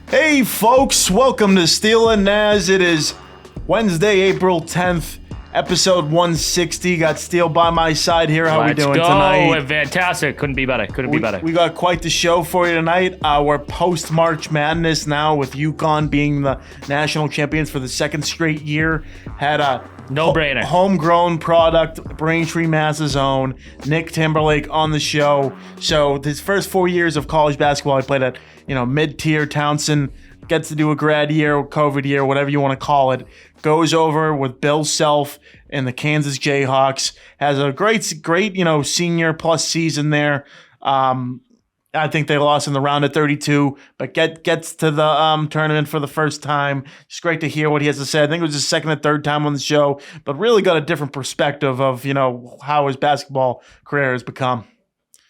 Hey folks, welcome to Steel and Naz. It is Wednesday, April 10th, episode 160. Got Steel by my side here. How we doing tonight? Fantastic. Couldn't be better. We got quite the show for you tonight. We're post-March Madness now with UConn being the national champions for the second straight year. Had a no-brainer. Homegrown product, Braintree, Mass's own, Nick Timberlake on the show. So his first 4 years of college basketball, he played at mid-tier Towson, gets to do a grad year, COVID year, whatever you want to call it. Goes over with Bill Self and the Kansas Jayhawks. Has a great senior plus season there. I think they lost in the round of 32, but gets to the tournament for the first time. It's great to hear what he has to say. I think it was his second or third time on the show, but really got a different perspective of how his basketball career has become.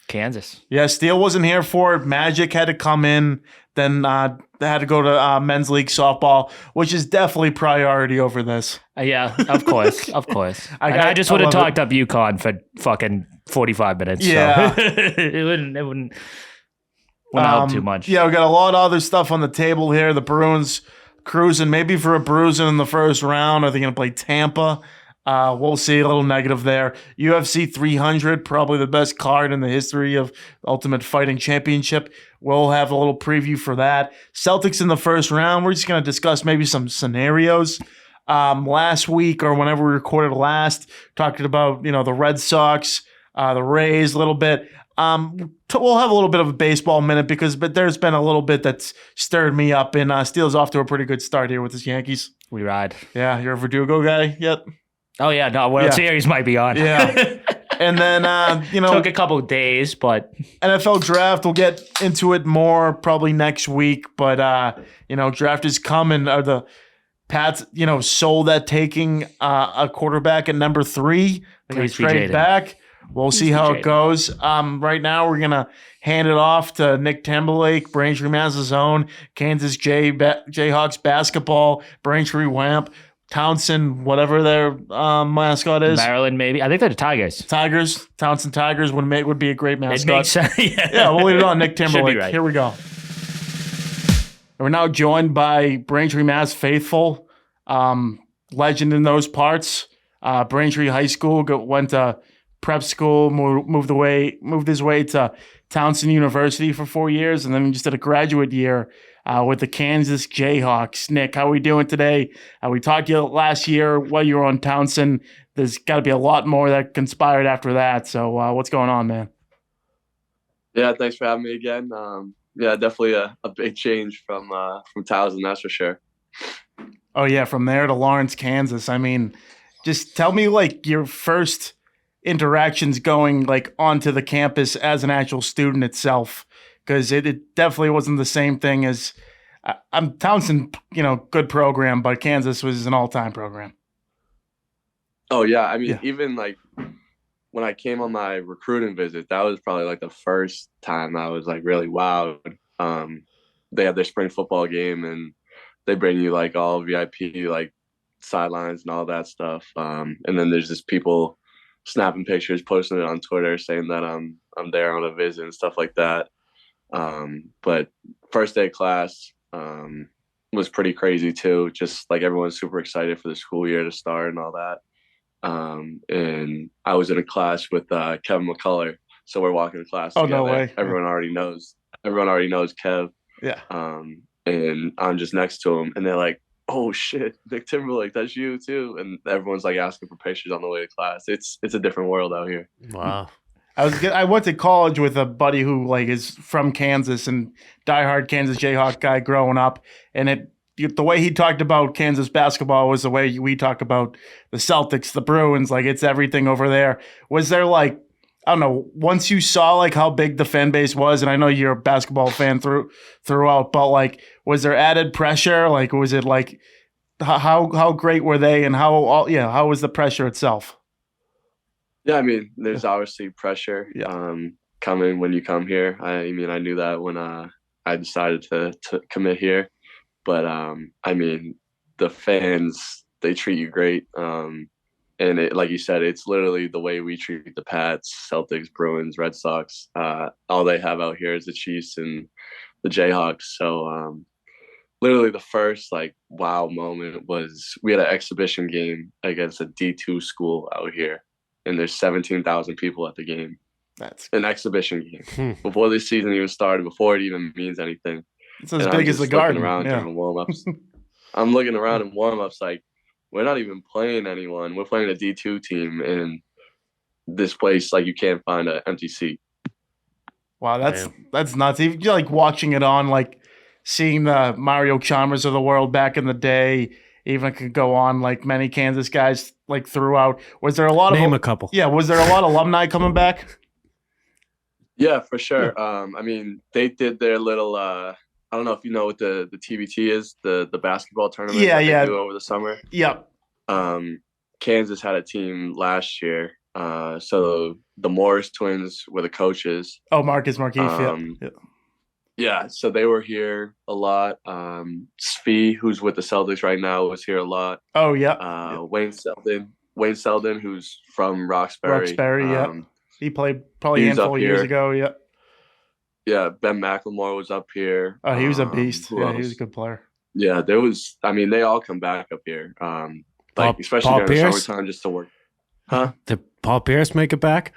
Kansas. Yeah, Steele wasn't here for it. Magic had to come in. Then they had to go to men's league softball, which is definitely priority over this. Yeah, of course. I just would have talked up UConn for fucking 45 minutes. Yeah. So. it wouldn't help too much. Yeah, we got a lot of other stuff on the table here. The Bruins cruising, maybe for a bruising in the first round. Are they going to play Tampa? We'll see. A little negative there. UFC 300, probably the best card in the history of Ultimate Fighting Championship. We'll have a little preview for that. Celtics in the first round. We're just going to discuss maybe some scenarios. Last week or whenever we recorded last, talking about the Red Sox, the Rays a little bit. We'll have a little bit of a baseball minute but there's been a little bit that's stirred me up, and Steele's off to a pretty good start here with his Yankees. We ride. Yeah, you're a Verdugo guy yet? Oh, yeah. No, World Series might be on. Yeah. And then, took a couple of days, but NFL draft, we'll get into it more probably next week. But, draft is coming. Are the Pats, sold at taking a quarterback at number 3? They're going to trade back. We'll see how it goes. Right now, we're going to hand it off to Nick Timberlake, Braintree, Mass's own, Kansas Jayhawks basketball, Braintree Wamp. Towson, whatever their mascot is. Maryland, maybe. I think they're the Tigers. Towson Tigers would be a great mascot. It makes sense. Yeah, we'll leave it on Nick Timberlake. Right. Here we go. We're now joined by Braintree, Mass faithful, legend in those parts. Braintree High School, went to prep school, moved his way to Towson University for 4 years, and then he just did a graduate year with the Kansas Jayhawks. Nick, how are we doing today? We talked to you last year while you were on Towson. There's got to be a lot more that conspired after that. So what's going on, man? Yeah, thanks for having me again. Definitely a big change from Towson, that's for sure. Oh, yeah, from there to Lawrence, Kansas. I mean, just tell me, your first interactions going, onto the campus as an actual student itself. Because it definitely wasn't the same thing as Towson, good program, but Kansas was an all-time program. Oh, yeah. I mean, even when I came on my recruiting visit, that was probably the first time I was really wowed. They have their spring football game and they bring you all VIP, sidelines and all that stuff. And then there's just people snapping pictures, posting it on Twitter saying that I'm there on a visit and stuff like that. But first day of class was pretty crazy too. Just everyone's super excited for the school year to start and all that. And I was in a class with Kevin McCullough, so we're walking to class together. No way. Everyone already knows Kev. Yeah. And I'm just next to him, and they're like, "Oh shit, Nick Timberlake, that's you too!" And everyone's asking for pictures on the way to class. It's a different world out here. Wow. I went to college with a buddy who is from Kansas and diehard Kansas Jayhawk guy growing up, and the way he talked about Kansas basketball was the way we talk about the Celtics, the Bruins. It's everything over there. Was there I don't know, once you saw how big the fan base was, and I know you're a basketball fan throughout, but was there added pressure? Was it how great were they, and how was the pressure itself? Yeah, I mean, there's obviously pressure coming when you come here. I mean, I knew that when I decided to commit here. But, I mean, the fans, they treat you great. And like you said, it's literally the way we treat the Pats, Celtics, Bruins, Red Sox. All they have out here is the Chiefs and the Jayhawks. So, literally the first like wow moment was we had an exhibition game against a D2 school out here, and there's 17,000 people at the game. That's an exhibition game before the season even started, before it even means anything. It's as big as the Garden. Around during warm-ups. I'm looking around in warm-ups like we're not even playing anyone. We're playing a D2 team in this place. Like you can't find an empty seat. Wow, that's nuts. Even like watching it on, like seeing the Mario Chalmers of the world back in the day. Even could go on like many Kansas guys like throughout. Was there a lot Name a couple? Yeah, was there a lot of alumni coming back? Yeah, for sure. Yeah. I mean, they did their little. I don't know if you know what the TBT is, the basketball tournament. Yeah, they do over the summer. Yep. Kansas had a team last year. So the Morris twins were the coaches. Oh, Marcus Markeith. Yeah. So they were here a lot. Svi, who's with the Celtics right now, was here a lot. Oh, yeah. Wayne Selden, who's from Roxbury. Roxbury, yeah. He played probably a handful of years ago, yeah. Yeah, Ben McLemore was up here. Oh, he was a beast. Yeah, he was a good player. Yeah, they all come back up here. Especially Paul during Pierce? the summertime just to work. Huh? Did Paul Pierce make it back?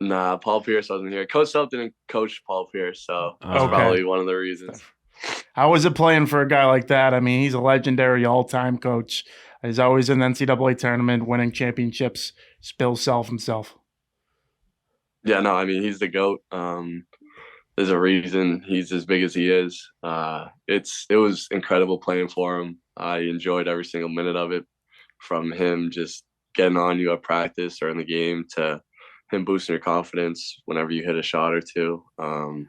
Nah, Paul Pierce wasn't here. Coach Self didn't coach Paul Pierce, so that's probably one of the reasons. How was it playing for a guy like that? I mean, he's a legendary all-time coach. He's always in the NCAA tournament, winning championships, Bill Self himself. Yeah, no, I mean, he's the GOAT. There's a reason he's as big as he is. It was incredible playing for him. I enjoyed every single minute of it, from him just getting on you at practice or in the game to him boosting your confidence whenever you hit a shot or two.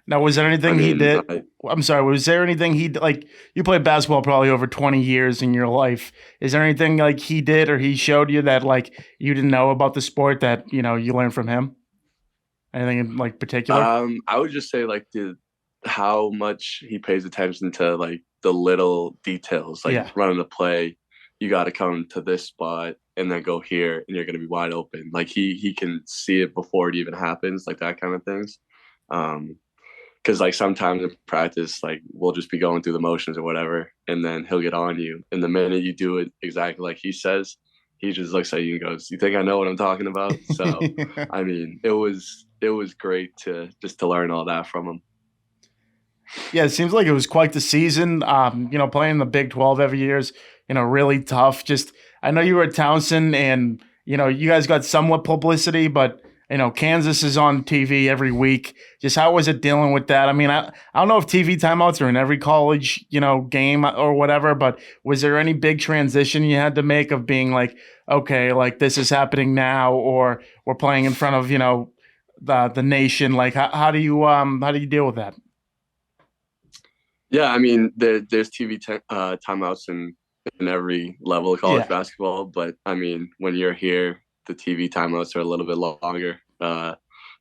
Now, was there anything he did? I'm sorry. Was there anything you played basketball probably over 20 years in your life. Is there anything like he did or he showed you that like you didn't know about the sport that, you learned from him? Anything in like particular? I would just say like how much he pays attention to like the little details, like running a play. You got to come to this spot and then go here, and you're going to be wide open. Like he can see it before it even happens, like that kind of things. Because like sometimes in practice, like we'll just be going through the motions or whatever, and then he'll get on you. And the minute you do it exactly like he says, he just looks at you and goes, "You think I know what I'm talking about?" So, I mean, it was great to learn all that from him. Yeah, it seems like it was quite the season. Playing in the Big 12 every year is, really tough. Just, I know you were at Townsend and, you guys got somewhat publicity, but, Kansas is on TV every week. Just how was it dealing with that? I mean, I don't know if TV timeouts are in every college, game or whatever, but was there any big transition you had to make of being like, okay, like this is happening now, or we're playing in front of, the nation? Like, how do you deal with that? Yeah, I mean, there's TV timeouts in every level of college basketball, but I mean, when you're here, the TV timeouts are a little bit longer,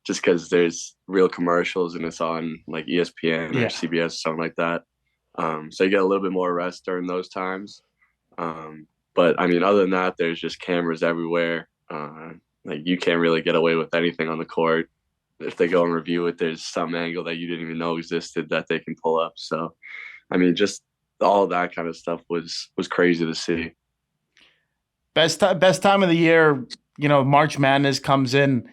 just because there's real commercials and it's on like ESPN or CBS or something like that. So you get a little bit more rest during those times. But I mean, other than that, there's just cameras everywhere. Like you can't really get away with anything on the court. If they go and review it, there's some angle that you didn't even know existed that they can pull up. So, I mean, just all that kind of stuff was crazy to see. Best time of the year, March Madness comes in,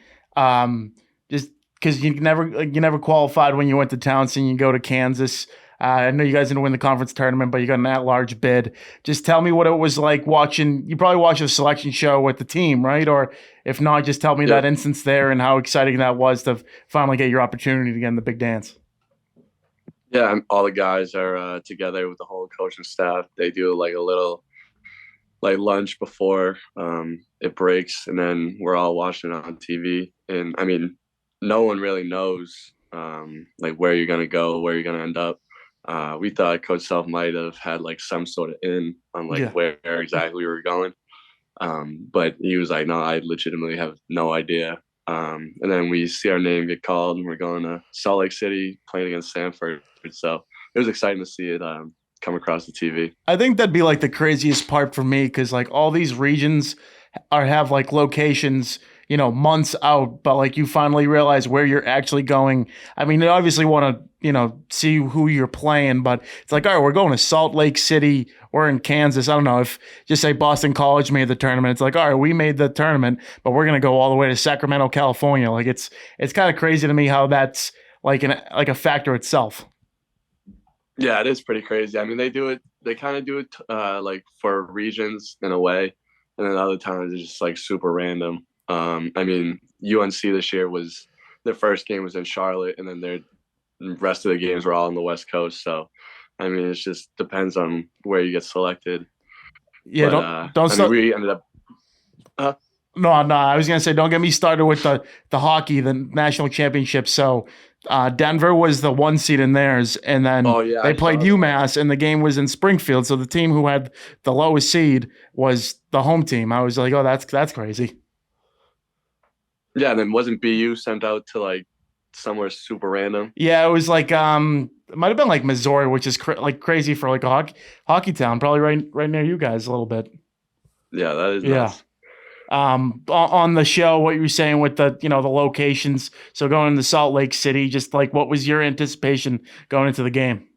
just because you never qualified when you went to Townsend. You go to Kansas. I know you guys didn't win the conference tournament, but you got an at-large bid. Just tell me what it was like watching. You probably watched a selection show with the team, right? Or if not, just tell me that instance there and how exciting that was to finally get your opportunity to get in the big dance. Yeah, all the guys are together with the whole coaching staff. They do like a little like lunch before it breaks, and then we're all watching it on TV. And I mean, no one really knows like where you're gonna go, where you're gonna end up. We thought Coach Self might have had like some sort of in on like where exactly we were going. But he was like, no, I legitimately have no idea. And then we see our name get called and we're going to Salt Lake City playing against Sanford. So it was exciting to see it come across the TV. I think that'd be like the craziest part for me, because like all these regions have like locations, months out, but like you finally realize where you're actually going. I mean, you obviously want to, see who you're playing, but it's like, all right, we're going to Salt Lake City. We're in Kansas. I don't know if just say Boston College made the tournament. It's like, all right, we made the tournament, but we're going to go all the way to Sacramento, California. Like it's kind of crazy to me how that's like a factor itself. Yeah, it is pretty crazy. I mean, they kind of do it like for regions in a way, and then other times it's just like super random. I mean, UNC this year their first game was in Charlotte, and then the rest of the games were all on the West Coast. So, I mean, it just depends on where you get selected. Yeah, but, we ended up. No, I was gonna say, don't get me started with the hockey, the national championship. So, Denver was the 1 seed in theirs, and then they played UMass, and the game was in Springfield. So the team who had the lowest seed was the home team. I was like, oh, that's crazy. Yeah, and then wasn't BU sent out to like somewhere super random? Yeah, it was like it might have been like Missouri, which is crazy for like a hockey town, probably right near you guys a little bit. Yeah, that is nuts. On the show, what you were saying with the the locations. So going to Salt Lake City, just like what was your anticipation going into the game?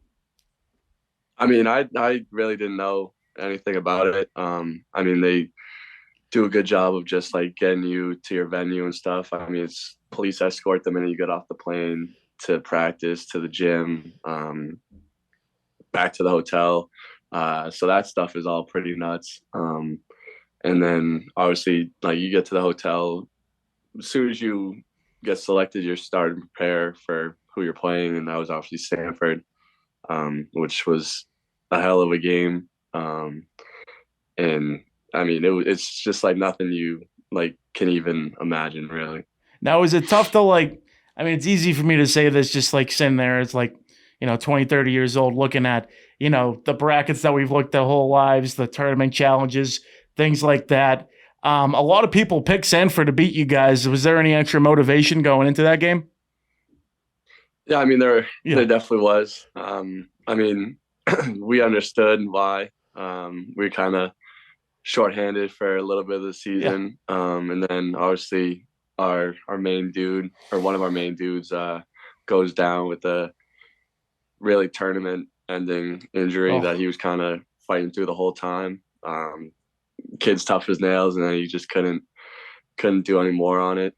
I mean, I really didn't know anything about it. I mean, they do a good job of just like getting you to your venue and stuff. I mean, it's police escort the minute you get off the plane to practice, to the gym, back to the hotel. So that stuff is all pretty nuts. And then obviously, like you get to the hotel, as soon as you get selected, you're starting to prepare for who you're playing. And that was obviously Stanford, which was a hell of a game. And I mean, it's just like nothing you like can even imagine, really. Now, is it tough to like, I mean, it's easy for me to say this, just like sitting there, it's like, 20, 30 years old, looking at, the brackets that we've looked at whole lives, the tournament challenges, things like that. A lot of people pick Stanford to beat you guys. Was there any extra motivation going into that game? Yeah, I mean, there definitely was. I mean, we understood why. We kind of shorthanded for a little bit of the season. And then obviously our main dude, or one of our main dudes, goes down with a really tournament ending injury that he was kind of fighting through the whole time. Kid's tough as nails, and then he just couldn't do any more on it,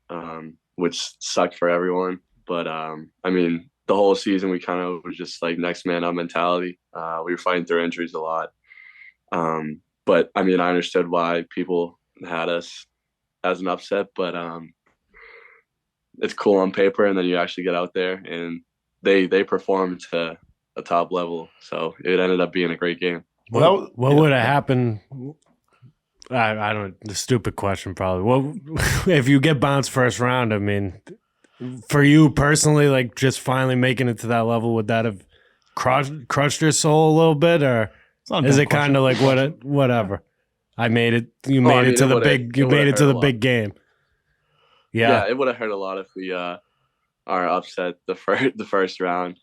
which sucked for everyone. But I mean, the whole season we kind of was just like next man up mentality. We were fighting through injuries a lot. But I mean, I understood why people had us as an upset, but it's cool on paper, and then you actually get out there and they performed to a top level. So it ended up being a great game. What would have happened? I don't. The stupid question, probably. Well, if you get bounced first round, I mean, for you personally, like just finally making it to that level, would that have crushed your soul a little bit, or is it kind of like whatever? I made it. You made it to the big. You made it to the big game. Yeah, it would have hurt a lot if we are upset the first round,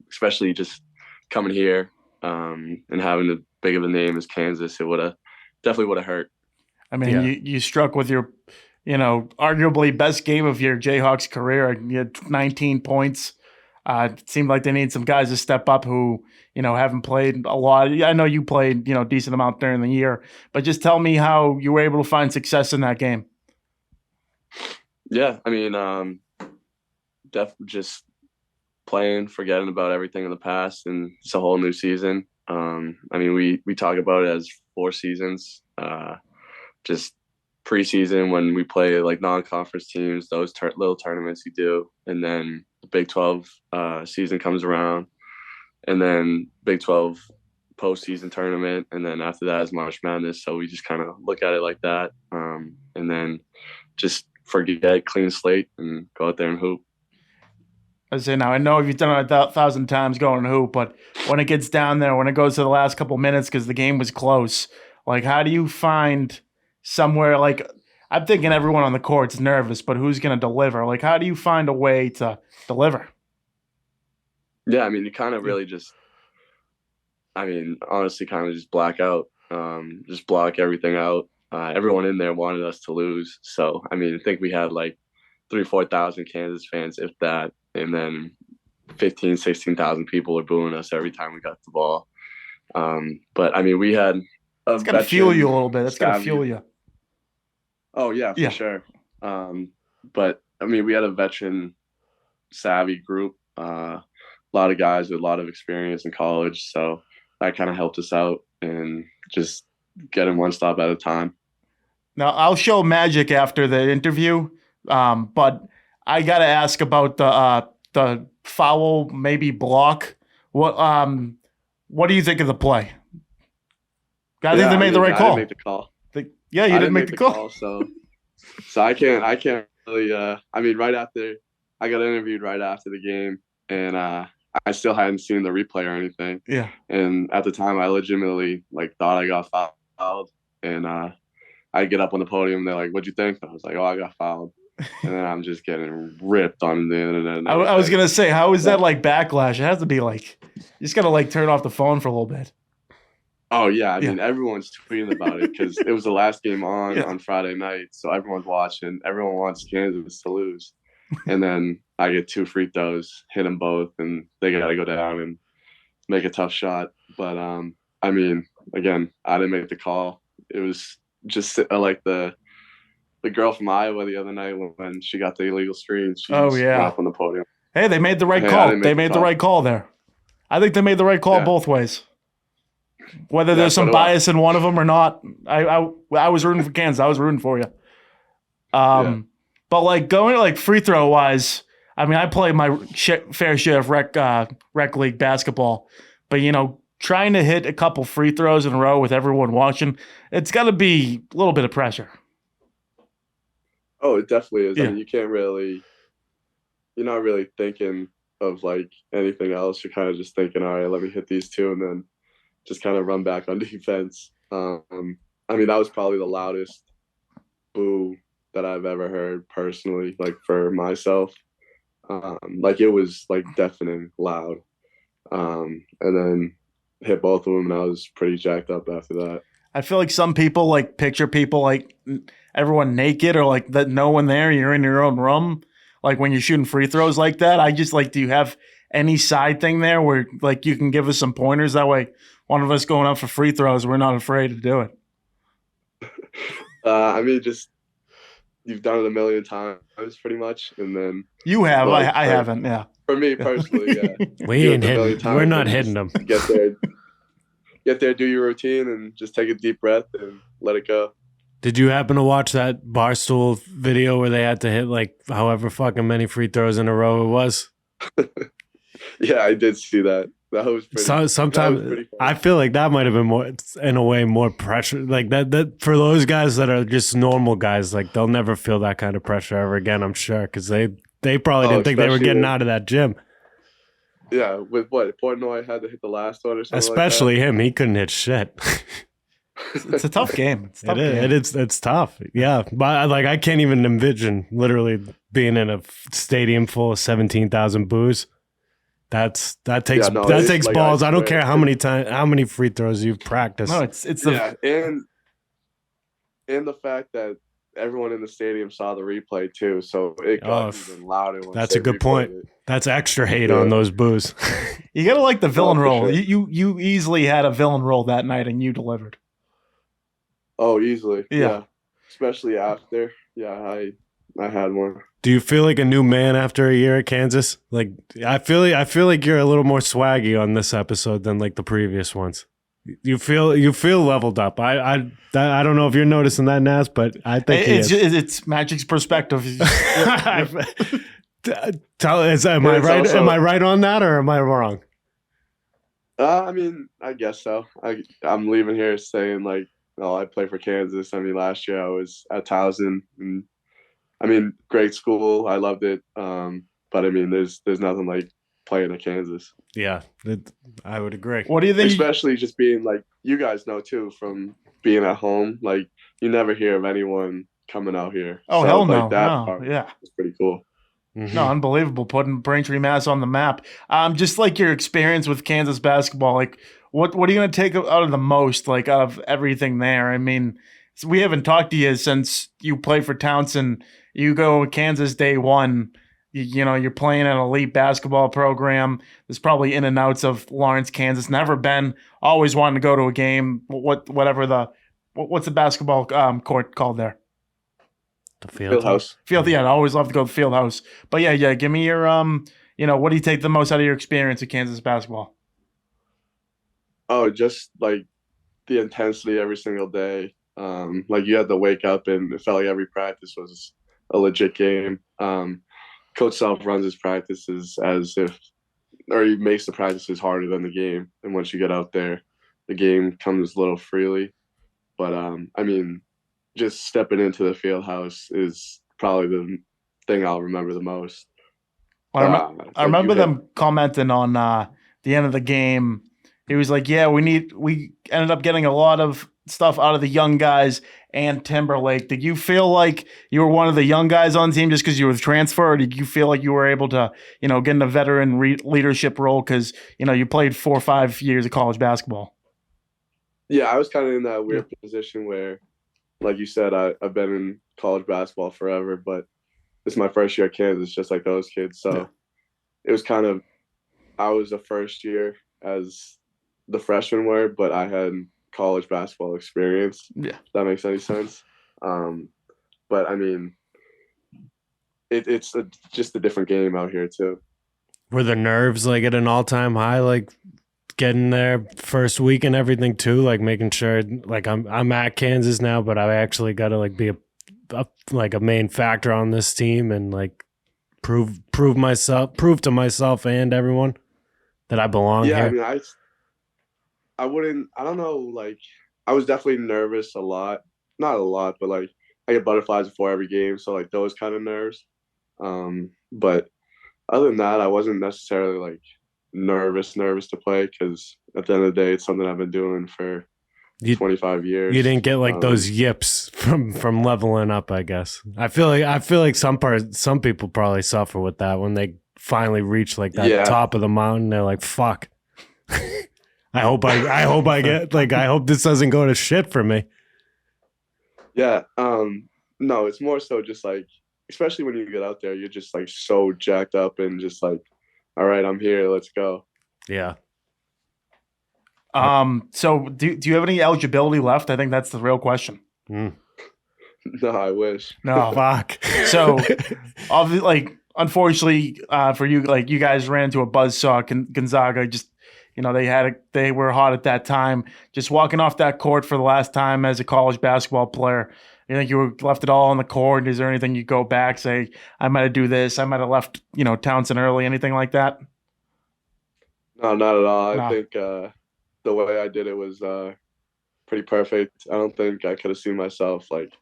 especially just coming here and having as big of a name as Kansas. It definitely would have hurt. I mean, you struck with your, arguably best game of your Jayhawks career. You had 19 points. It seemed like they need some guys to step up who, haven't played a lot. I know you played, decent amount during the year, but just tell me how you were able to find success in that game. Yeah, I mean, just playing, forgetting about everything in the past, and it's a whole new season. I mean, we talk about it as 4 seasons. Just preseason when we play like non-conference teams, those little tournaments you do, and then the Big 12 season comes around, and then Big 12 postseason tournament, and then after that is March Madness. So we just kind of look at it like that, and then just forget, clean slate, and go out there and hoop. I say now, I know you've done it 1,000 times going to hoop, but when it gets down there, when it goes to the last couple minutes because the game was close, like how do you find somewhere, like I'm thinking everyone on the court's nervous, but who's going to deliver? Like how do you find a way to deliver? Yeah, I mean, you kind of really just, honestly kind of just black out, just block everything out, everyone in there wanted us to lose. So, I mean, I think we had like 4,000 Kansas fans, if that. And then 16,000 people were booing us every time we got the ball. But, I mean, we had it's going to fuel you a little bit. It's going to fuel you. Oh, yeah, for sure. But, I mean, we had a veteran savvy group, a lot of guys with a lot of experience in college. So that kind of helped us out and just getting one stop at a time. Now, I'll show Magic after the interview, but I got to ask about the foul, maybe block. What do you think of the play? I think they made the right call. I didn't make the call. You didn't make the call. So I can't really. I mean, right after I got interviewed right after the game, and I still hadn't seen the replay or anything. Yeah. And at the time, I legitimately thought I got fouled, and I get up on the podium. They're like, "What'd you think?" I was like, "Oh, I got fouled." And then I'm just getting ripped on the internet. I was gonna say, how is that backlash? It has to be you just gotta turn off the phone for a little bit. Oh yeah, I mean everyone's tweeting about it because it was the last game on Friday night, so everyone's watching. Everyone wants Kansas to lose, and then I get 2 free throws, hit them both, and they got to go down and make a tough shot. But I mean, again, I didn't make the call. It was just like the girl from Iowa the other night when she got the illegal screen. She went up on the podium. Hey, they made the right call. They made the right call there. I think they made the right call both ways. Whether there's some bias in one of them or not, I was rooting for Kansas. I was rooting for you. But going free throw wise, I mean, I play my fair share of rec league basketball, but trying to hit a couple free throws in a row with everyone watching, it's got to be a little bit of pressure. Oh, it definitely is. Yeah. I mean, you're not really thinking of anything else. You're kind of just thinking, all right, let me hit these 2 and then just kind of run back on defense. I mean, that was probably the loudest boo that I've ever heard personally, for myself. It was deafening loud. And then hit both of them, and I was pretty jacked up after that. I feel like some people picture people everyone naked or that no one there. You're in your own room. When you're shooting free throws like that, I just do you have any side thing there where you can give us some pointers? That way, one of us going up for free throws, we're not afraid to do it. I mean, just you've done it a million times, pretty much, and then you have. I haven't. Yeah. For me personally, yeah. We ain't hitting. We're not hitting them. Get there, do your routine, and just take a deep breath and let it go. Did you happen to watch that Barstool video where they had to hit however fucking many free throws in a row it was? Yeah, I did see that. That was pretty. Sometimes I feel like that might have been more, in a way, more pressure. That for those guys that are just normal guys, they'll never feel that kind of pressure ever again. I'm sure because they probably didn't think they were getting out of that gym. Yeah, with what Portnoy had to hit the last one or something. Especially him, he couldn't hit shit. It's a tough game. It's tough. Yeah, but I can't even envision literally being in a stadium full of 17,000 boos. That takes balls. I don't care how many free throws you've practiced. No, it's and the fact that everyone in the stadium saw the replay too, so it got even louder. That's a good point. That's extra hate on those boos. You gotta the villain role. Sure. You easily had a villain role that night, and you delivered. Oh, easily. Yeah. Especially after. Yeah, I had one. Do you feel like a new man after a year at Kansas? I feel like you're a little more swaggy on this episode than the previous ones. You feel leveled up. I don't know if you're noticing that, Nas, but I think it's Magic's perspective. Am I right? Am I right on that, or am I wrong? I mean, I guess so. I'm leaving here saying I play for Kansas. I mean, last year I was at Towson, and I mean, great school. I loved it. But I mean, there's nothing like playing at Kansas. Yeah, I would agree. What do you think? Especially just being you guys know too from being at home. You never hear of anyone coming out here. Oh, hell no. Yeah, it's pretty cool. Mm-hmm. No, unbelievable. Putting Braintree, Mass on the map. Just your experience with Kansas basketball. What are you going to take out of the most? Out of everything there. I mean, we haven't talked to you since you played for Townsend. You go Kansas day one. You're playing an elite basketball program. There's probably in and outs of Lawrence, Kansas. Never been. Always wanted to go to a game. What's the basketball court called there? The field house. I always love to go to the field house. But yeah. Give me your what do you take the most out of your experience at Kansas basketball? Oh, just like the intensity every single day. Like you had to wake up and it felt like every practice was a legit game. Coach Self runs his practices he makes the practices harder than the game. And once you get out there, the game comes a little freely. But just stepping into the field house is probably the thing I'll remember the most. I remember them commenting on the end of the game. He was like, "Yeah, we ended up getting a lot of stuff out of the young guys and Timberlake." Did you feel like you were one of the young guys on the team just because you were transferred, or did you feel like you were able to, get in a veteran leadership role because you played 4 or 5 years of college basketball? Yeah, I was kind of in that weird position where, like you said, I've been in college basketball forever, but this is my first year at Kansas, just like those kids. So It was kind of, I was the first year as the freshmen were, but I had college basketball experience. Yeah. If that makes any sense. But it's just a different game out here too. Were the nerves like at an all-time high, like getting there first week and everything too, like making sure like I'm at Kansas now, but I actually got to like be a main factor on this team and like prove to myself and everyone that I belong here. Yeah, I don't know, like I was definitely nervous a lot. Not a lot, but like I get butterflies before every game, so like those kind of nerves. But other than that, I wasn't necessarily like nervous to play because at the end of the day, it's something I've been doing for 25 years. You didn't get like those yips from leveling up, I guess. I feel like some people probably suffer with that when they finally reach like that top of the mountain. They're like, "Fuck." I hope I get like I hope this doesn't go to shit for me. Yeah. No, it's more so just like, especially when you get out there, you're just like so jacked up and just like, all right, I'm here, let's go. Yeah. So do you have any eligibility left? I think that's the real question. No, I wish. No. Fuck. So obviously, like, unfortunately, for you, like you guys ran into a buzzsaw. Gonzaga just, they were hot at that time. Just walking off that court for the last time as a college basketball player, you think you were left it all on the court? Is there anything you go back, say, I might have do this, I might have left, Townsend early, anything like that? No, not at all. No. I think the way I did it was pretty perfect. I don't think I could have seen myself like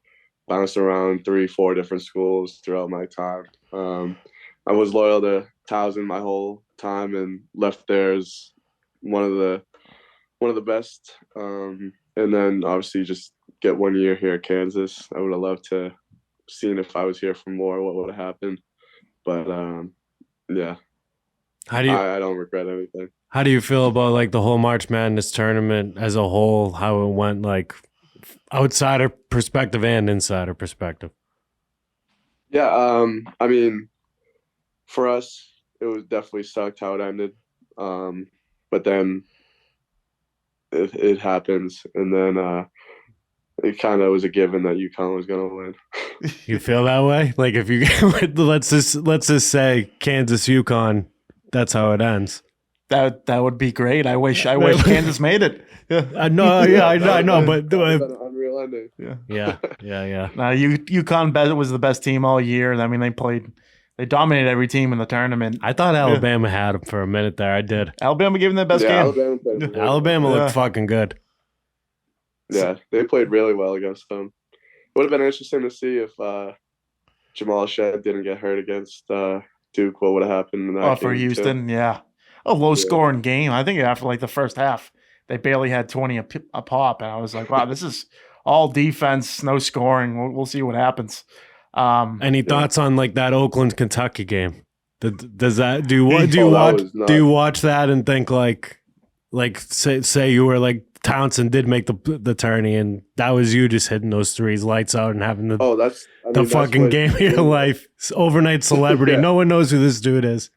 bouncing around 3-4 different schools throughout my time. I was loyal to Townsend my whole time and left there as one of the best. And then obviously just get 1 year here at Kansas. I would have loved to seen if I was here for more what would have happened. But yeah. I don't regret anything. How do you feel about like the whole March Madness tournament as a whole, how it went, like outsider perspective and insider perspective? Yeah, I mean, for us, it was definitely sucked how it ended. But then it happens, and then it kind of was a given that UConn was going to win. You feel that way? Like if you let's just say Kansas UConn, that's how it ends. That would be great. I wish Kansas made it. Yeah. I know, but unreal ending. Yeah. UConn was the best team all year. I mean, they dominated every team in the tournament. I thought Alabama had them for a minute there. I did. Alabama gave them the best game. Alabama looked fucking good. Yeah, they played really well against them. It would have been interesting to see if Jamal Shead didn't get hurt against Duke. What would have happened in that game for Houston? Too. Yeah. A low-scoring game. I think after like the first half, they barely had 20 a pop, and I was like, "Wow, this is all defense, no scoring. We'll see what happens." Any thoughts on like that Oakland Kentucky game? Does that do you watch that and think like say you were like Townsend did make the tourney, and that was you just hitting those threes, lights out, and having the fucking game of your life. Overnight celebrity. Yeah. No one knows who this dude is.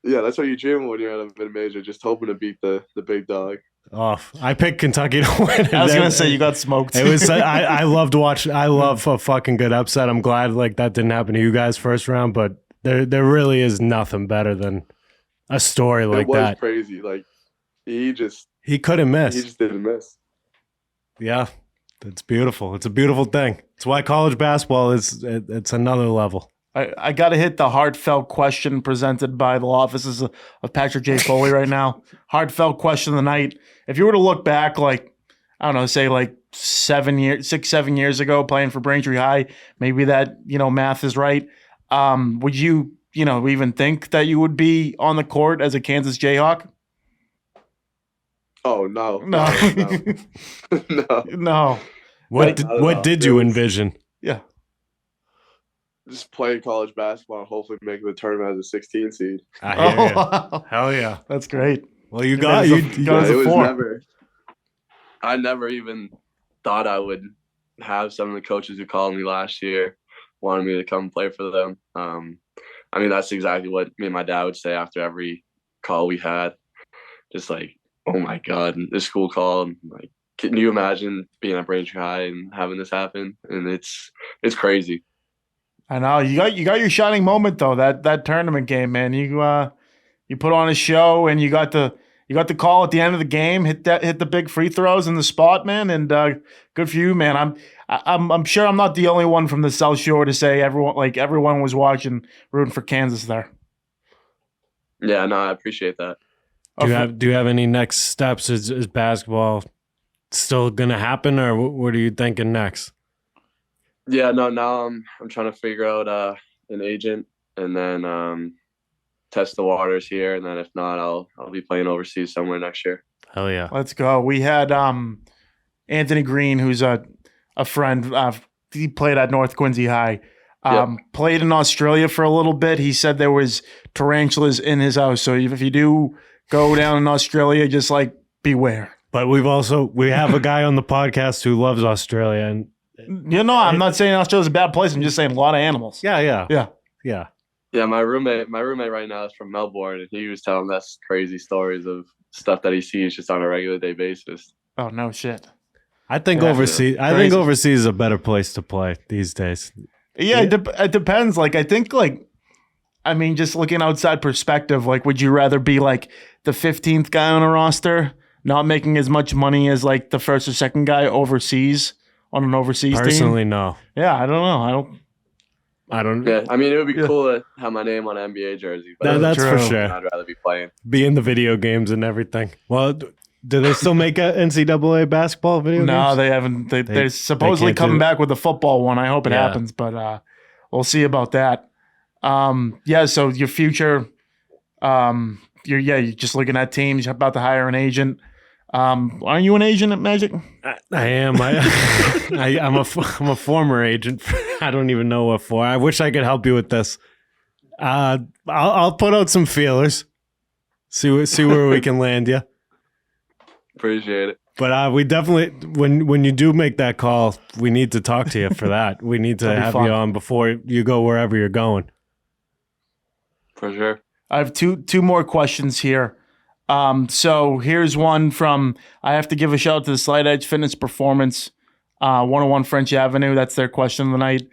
Yeah, that's what you dream when you're at a mid-major, just hoping to beat the big dog. Oh, I picked Kentucky to win. I was gonna say you got smoked. It was. I loved watching. I love a fucking good upset. I'm glad like that didn't happen to you guys first round, but there really is nothing better than a story like that. It was crazy. Like he couldn't miss. He just didn't miss. Yeah, it's beautiful. It's a beautiful thing. It's why college basketball it's another level. I got to hit the heartfelt question presented by the law offices of Patrick J. Foley right now. Heartfelt question of the night. If you were to look back, like, I don't know, say like 7 years ago playing for Braintree High, maybe that, math is right. Would you, even think that you would be on the court as a Kansas Jayhawk? Oh, no. No. What did you envision? Yeah. Just playing college basketball and hopefully making the tournament as a 16 seed. I hear you. Hell yeah. That's great. Well, you got as a four. I never even thought I would have some of the coaches who called me last year wanted me to come play for them. That's exactly what me and my dad would say after every call we had. Just like, oh my God, this school called. Like, can you imagine being at Braintree High and having this happen? And it's crazy. I know you got your shining moment though. That tournament game, man. You put on a show and you got the call at the end of the game. Hit the big free throws in the spot, man. And good for you, man. I'm sure I'm not the only one from the South Shore to say everyone was watching, rooting for Kansas there. Yeah, no, I appreciate that. Do you have any next steps? Is basketball still gonna happen, or what are you thinking next? Yeah, no. Now I'm trying to figure out an agent, and then test the waters here, and then if not, I'll be playing overseas somewhere next year. Hell yeah, let's go. We had Anthony Green, who's a friend. He played at North Quincy High. Played in Australia for a little bit. He said there was tarantulas in his house. So if you do go down in Australia, just like beware. But we have a guy on the podcast who loves Australia, and I'm not saying Australia's a bad place. I'm just saying a lot of animals. Yeah. Yeah, my roommate right now is from Melbourne, and he was telling us crazy stories of stuff that he sees just on a regular day basis. Oh no shit! I think overseas. I think overseas is a better place to play these days. Yeah, it depends. Like, I think, just looking outside perspective, like, would you rather be like the 15th guy on a roster, not making as much money as like the first or second guy overseas on an overseas team? Personally, no. Yeah, I don't know. I don't. Yeah, it would be cool to have my name on an NBA jersey. But that's for sure. I'd rather be playing. Be in the video games and everything. Well, do they still make a NCAA basketball video games? No, they haven't. They're supposedly coming back with the football one. I hope it happens, but we'll see about that. So your future, you're just looking at teams. You're about to hire an agent. Aren't you an agent at Magic? I am. I'm a former agent. I don't even know what for. I wish I could help you with this. I'll put out some feelers. See where we can land you. Appreciate it. But we definitely, when you do make that call, we need to talk to you for that. We need to have you on before you go wherever you're going. For sure. I have two more questions here. So here's one from, I have to give a shout out to the Slight Edge Fitness Performance, 101 French Avenue. That's their question of the night.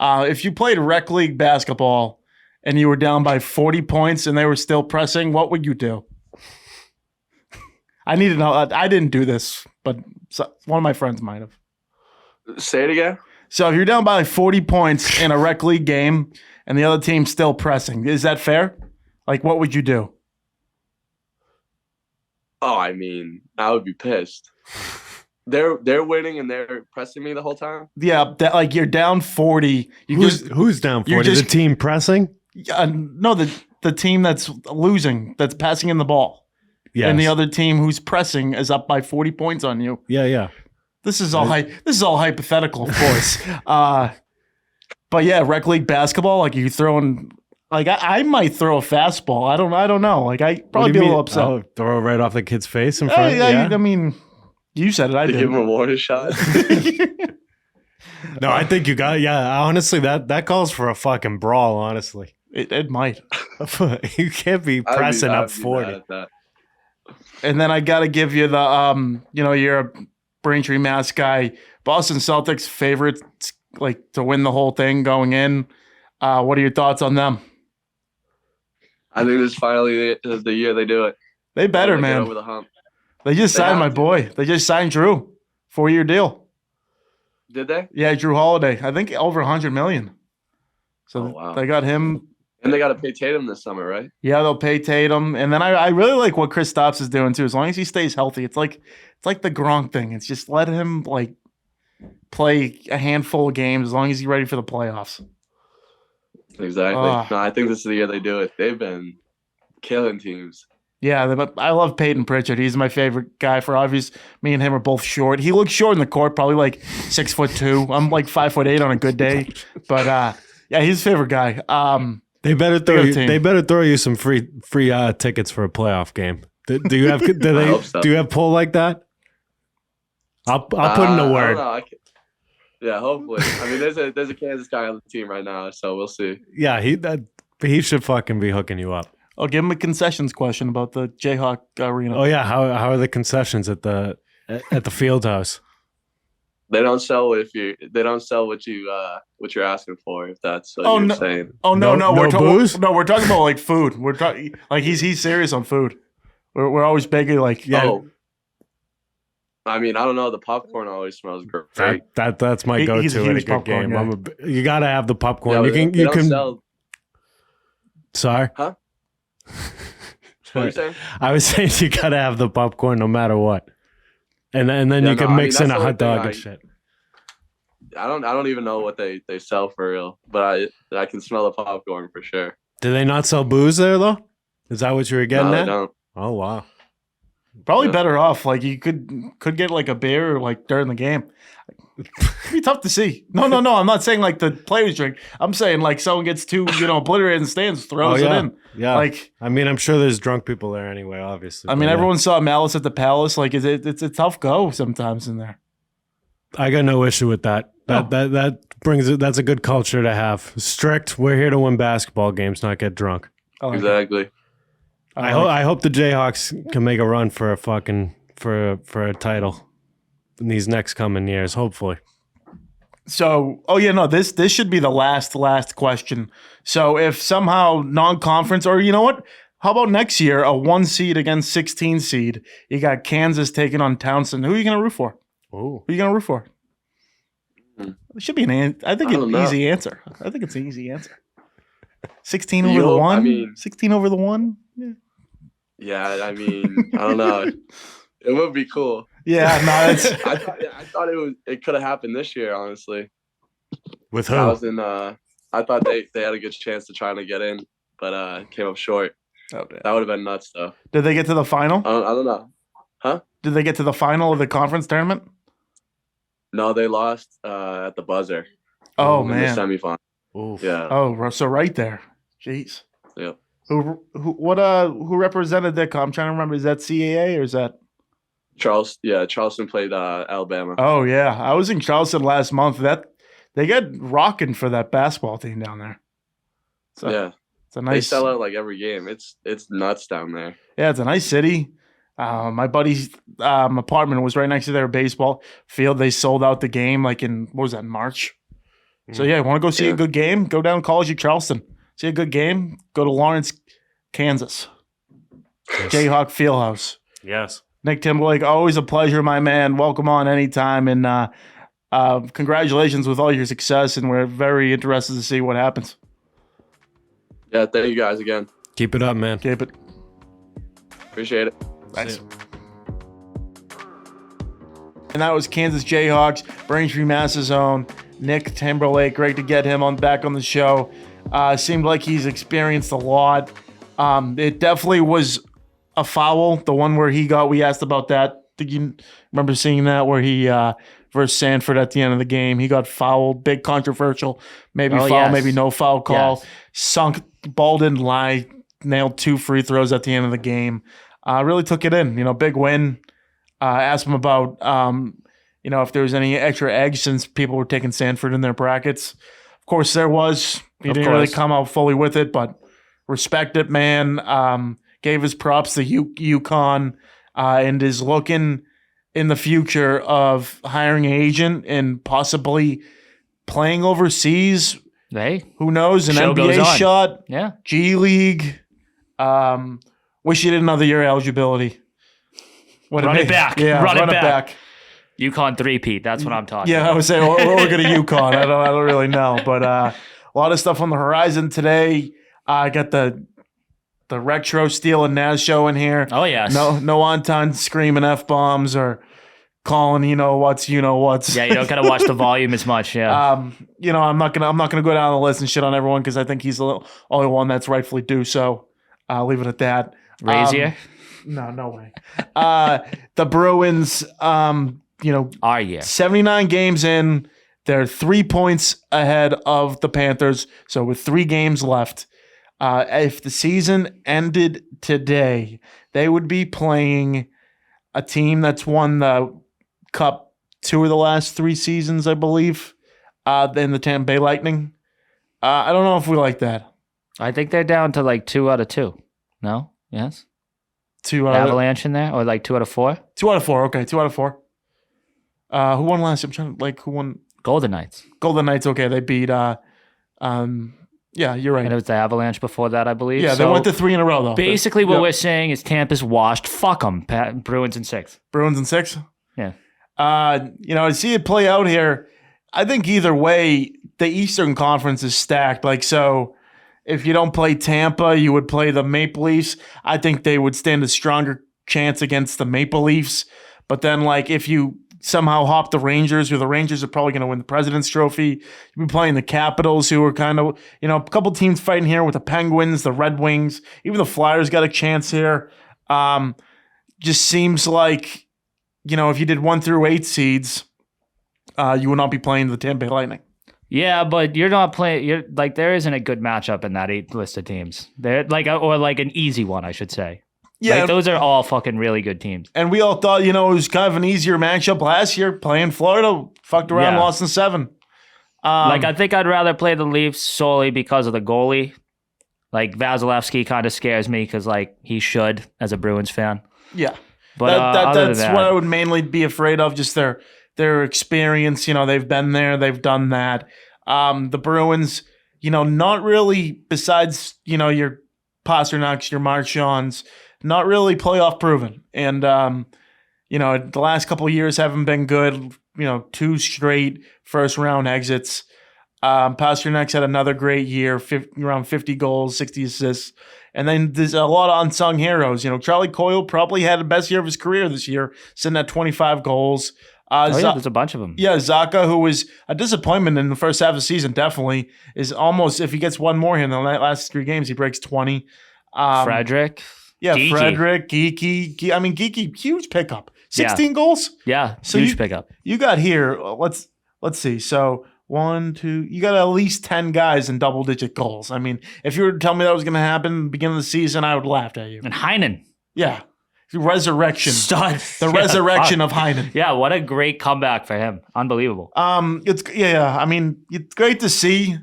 If you played rec league basketball and you were down by 40 points and they were still pressing, what would you do? I need to know. I didn't do this, but one of my friends might have. Say it again. So if you're down by like 40 points in a rec league game and the other team's still pressing, is that fair? Like, what would you do? Oh, I would be pissed. They're winning and they're pressing me the whole time. Yeah, you're down 40. Who's down 40? The team pressing? No, the team that's losing, that's passing in the ball. Yes. And the other team who's pressing is up by 40 points on you. Yeah. This is all hypothetical, of course. But yeah, rec league basketball, like you throwing, like I might throw a fastball. I don't know. Like I probably be a little upset. Throw it right off the kid's face in front. Yeah. You said it. I to did. give him a warning shot. No, I think you got. Yeah, honestly, that calls for a fucking brawl. Honestly, It might. you can't be pressing up 40. And then I got to give you the you're a Braintree Mass guy. Boston Celtics favorites like to win the whole thing going in. What are your thoughts on them? I think this is finally the year they do it. They better, Get man. over the hump. They just signed my boy. They just signed Drew, 4-year deal. Did they? Yeah, Drew Holiday. I think over $100 million. So wow. they got him. And they got to pay Tatum this summer, right? Yeah, they'll pay Tatum, and then I really like what Kristaps is doing too. As long as he stays healthy, it's like the Gronk thing. It's just let him like play a handful of games as long as he's ready for the playoffs. Exactly. No, I think this is the year they do it. They've been killing teams. Yeah, but I love Peyton Pritchard. He's my favorite guy for obvious. Me and him are both short. He looks short in the court, probably like 6'2". I'm like 5'8" on a good day, but yeah, he's a favorite guy. They better throw you. They better throw you some free tickets for a playoff game. Do you have? Do you have pull like that? I'll put in a word. I don't know. Yeah, hopefully. I mean, there's a Kansas guy on the team right now, so we'll see. Yeah, he should fucking be hooking you up. I'll give him a concessions question about the Jayhawk Arena. Oh yeah, how are the concessions at the field house? They don't sell what you're asking for, if that's what you're saying. Oh no, we're talking about like food. We're talking like he's serious on food. We're always begging like I mean, I don't know. The popcorn always smells great. That's my go-to at a good game. You gotta have the popcorn. Yeah, you can sell. Sorry. Huh? What are you saying? I was saying you gotta have the popcorn no matter what, and then you can mix in a hot dog and shit. I don't even know what they sell for real, but I can smell the popcorn for sure. Do they not sell booze there though? Is that what you were getting at? They don't. Oh wow. Probably better off. Like you could get like a beer like during the game. It'd be tough to see. No. I'm not saying like the players drink. I'm saying like someone gets too obliterated in the stands, throws it in. Yeah. Like I mean, I'm sure there's drunk people there anyway. Obviously. I mean, everyone saw Malice at the Palace. Like it's a tough go sometimes in there. I got no issue with that. That brings it. That's a good culture to have. Strict. We're here to win basketball games, not get drunk. Exactly. I hope the Jayhawks can make a run for a title in these next coming years, hopefully. So, this should be the last question. So, if somehow non-conference, or you know what? How about next year, a 1 seed against 16 seed? You got Kansas taking on Townsend. Who are you going to root for? Who are you going to root for? It should be I think an easy answer. I think it's an easy answer. 16 over the 1? 16 over the 1? Yeah, I mean, I don't know. It would be cool. Yeah, no, it's. I thought it could have happened this year, honestly. With who? I thought they had a good chance to try to get in, but came up short. Oh, damn. That would have been nuts, though. Did they get to the final? I don't know. Huh? Did they get to the final of the conference tournament? No, they lost at the buzzer. Oh, in man. the semifinal. Oof. Yeah. Oh, so right there. Jeez. Yep. Who represented that? I'm trying to remember. Is that CAA or is that Charleston? Yeah, Charleston played Alabama. Oh yeah, I was in Charleston last month. They get rocking for that basketball team down there. So, yeah, it's a nice. They sell out like every game. It's nuts down there. Yeah, it's a nice city. My buddy's apartment was right next to their baseball field. They sold out the game like in March. So yeah, want to go see a good game? Go down to College of Charleston. See a good game? Go to Lawrence, Kansas. Yes. Jayhawk Fieldhouse. Yes. Nick Timberlake, always a pleasure, my man. Welcome on anytime. And congratulations with all your success. And we're very interested to see what happens. Yeah, thank you guys again. Keep it up, man. Keep it. Appreciate it. Thanks. And that was Kansas Jayhawks, Braintree, Mass's own Nick Timberlake. Great to get him back on the show. Seemed like he's experienced a lot. It definitely was a foul. The one where we asked about that. Did you remember seeing that where he versus Sanford at the end of the game? He got fouled. Big controversial. Maybe foul, yes. maybe no foul call. Yes. Sunk, ball didn't lie. Nailed 2 free throws at the end of the game. Really took it in. Big win. Asked him about, if there was any extra eggs since people were taking Stanford in their brackets. Of course, there was. He didn't really come out fully with it, but respect it, man. Gave his props to UConn and is looking in the future of hiring an agent and possibly playing overseas. Hey, who knows? An show NBA shot. Yeah. G League. Wish you did another year eligibility. Run it back. Yeah, run it back. UConn 3-peat. That's what I'm talking about. Yeah, I would say we're going to UConn. I don't really know. But a lot of stuff on the horizon today. I got the retro Steel and Naz show in here. Oh, yes. No Anton screaming F-bombs or calling you know what's. Yeah, you don't got to watch the volume as much. Yeah. I'm not gonna go down the list and shit on everyone because I think he's the only one that's rightfully due. So I'll leave it at that. Razier? No way. The Bruins, our year. 79 games in, they're 3 points ahead of the Panthers. So with 3 games left, if the season ended today, they would be playing a team that's won the Cup 2 of the last 3 seasons, I believe, in the Tampa Bay Lightning. I don't know if we like that. I think they're down to like 2 out of 2. No? Yes? 2 out of Avalanche in there? Or like 2 out of 4? 2 out of 4. Okay, 2 out of 4. Who won last? I'm trying to who won? Golden Knights. Golden Knights. Okay, they beat. Yeah, you're right. And it was the Avalanche before that, I believe. Yeah, they went to 3 in a row though. Basically, what we're saying is Tampa's washed. Fuck them. Bruins in 6. Bruins in 6. Yeah. To see it play out here, I think either way, the Eastern Conference is stacked. So if you don't play Tampa, you would play the Maple Leafs. I think they would stand a stronger chance against the Maple Leafs. But then, if you somehow hop the Rangers, who the Rangers are probably going to win the President's Trophy, you'll be playing the Capitals, who are kind of, a couple teams fighting here with the Penguins, the Red Wings, even the Flyers got a chance here. Just seems like, if you did 1 through 8 seeds, you would not be playing the Tampa Bay Lightning. Yeah, but you're not playing. There isn't a good matchup in that 8 list of teams. They're an easy one, I should say. Yeah, those are all fucking really good teams. And we all thought, it was kind of an easier matchup last year. Playing Florida, fucked around, lost in 7. I think I'd rather play the Leafs solely because of the goalie. Vasilevsky kind of scares me because he should as a Bruins fan. Yeah, but that's what I would mainly be afraid of. Just their experience. They've been there, they've done that. The Bruins, not really. Besides, your Pasternaks, your Marchands, not really playoff proven. And the last couple of years haven't been good. 2 straight first round exits. Pasternak's had another great year, around 50 goals, 60 assists. And then there's a lot of unsung heroes. Charlie Coyle probably had the best year of his career this year, sitting at 25 goals. There's a bunch of them. Yeah, Zacha, who was a disappointment in the first half of the season, definitely is almost, if he gets one more here in the last 3 games, he breaks 20. Frederick. Yeah, Geeky. Frederick, Geeky. Geeky, huge pickup. 16 goals? Yeah, so huge pickup. You got here, let's see. So 1, 2, you got at least 10 guys in double-digit goals. If you were to tell me that was going to happen at the beginning of the season, I would laugh at you. And Heinen. Yeah. Resurrection. Stud. The resurrection of Heinen. Yeah, what a great comeback for him. Unbelievable. It's great to see,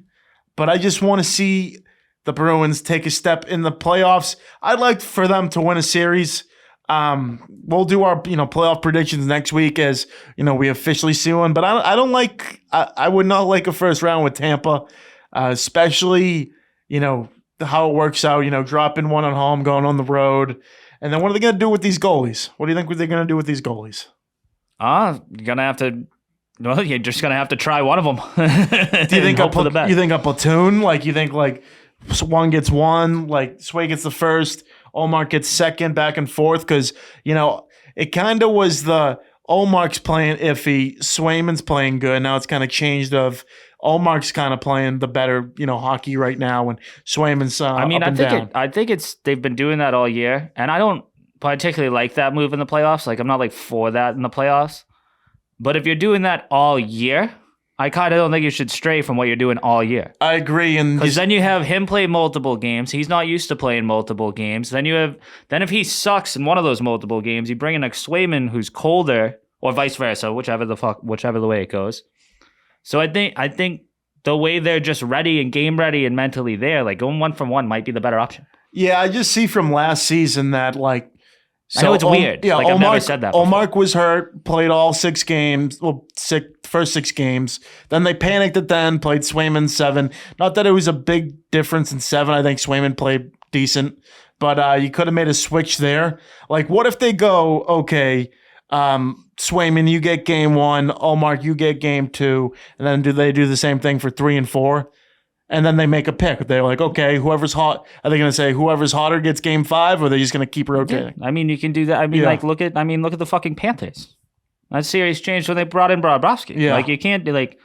but I just want to see the Bruins take a step in the playoffs. I'd like for them to win a series. We'll do our playoff predictions next week as we officially see one. But I would not like a first round with Tampa, especially how it works out. Dropping one at home, going on the road, and then what are they going to do with these goalies? What do you think they're going to do with these goalies? You're gonna have to. Well, you're just gonna have to try one of them. Do you think you think a platoon? You think one gets one, Sway gets the first, Ullmark gets second, back and forth, because it kind of was the Ullmark's playing iffy, Swayman's playing good. Now it's kind of changed of Ullmark's kind of playing the better hockey right now, and Swayman's I think they've been doing that all year, and I don't particularly like that move in the playoffs. I'm not for that in the playoffs, but if you're doing that all year, I kind of don't think you should stray from what you're doing all year. I agree, and Because then you have him play multiple games. He's not used to playing multiple games. Then if he sucks in one of those multiple games, you bring in a Swayman who's colder, or vice versa, whichever the way it goes. So I think the way they're just ready and game ready and mentally there, like going 1-for-1 might be the better option. yeah, I just see from last season that like. I know it's weird. Yeah, like, I've never said that before. Olmark was hurt, played all 6 games, first 6 games. Then they panicked at the end, played Swayman 7. Not that it was a big difference in 7. I think Swayman played decent, but you could have made a switch there. Like, what if they go, okay, Swayman, you get game 1, Olmark, you get game 2, and then do they do the same thing for 3 and 4? And then they make a pick. They're like, okay, whoever's hot. Are they going to say whoever's hotter gets game 5, or are they just going to keep rotating? I mean, you can do that. I mean, Yeah. look at the fucking Panthers. That series changed when they brought in Bobrovsky. Yeah. Like, you can't be like,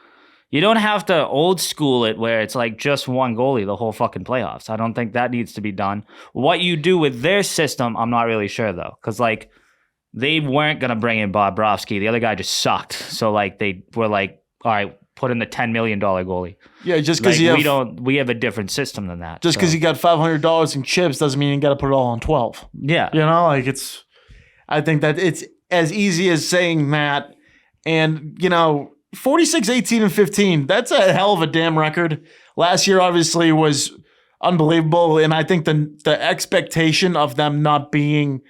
you don't have to old school it where it's like just one goalie the whole fucking playoffs. I don't think that needs to be done. What you do with their system, I'm not really sure though, because like they weren't gonna bring in Bobrovsky. The other guy just sucked. So like they were like, all right, put in the $10 million goalie. Yeah, just because Like, we have a different system than that. just because you got $500 in chips doesn't mean you got to put it all on 12. yeah. You know, like I think that it's as easy as saying that. And, 46, 18, and 15, that's a hell of a damn record. Last year, obviously, was unbelievable. And I think the expectation of them not being,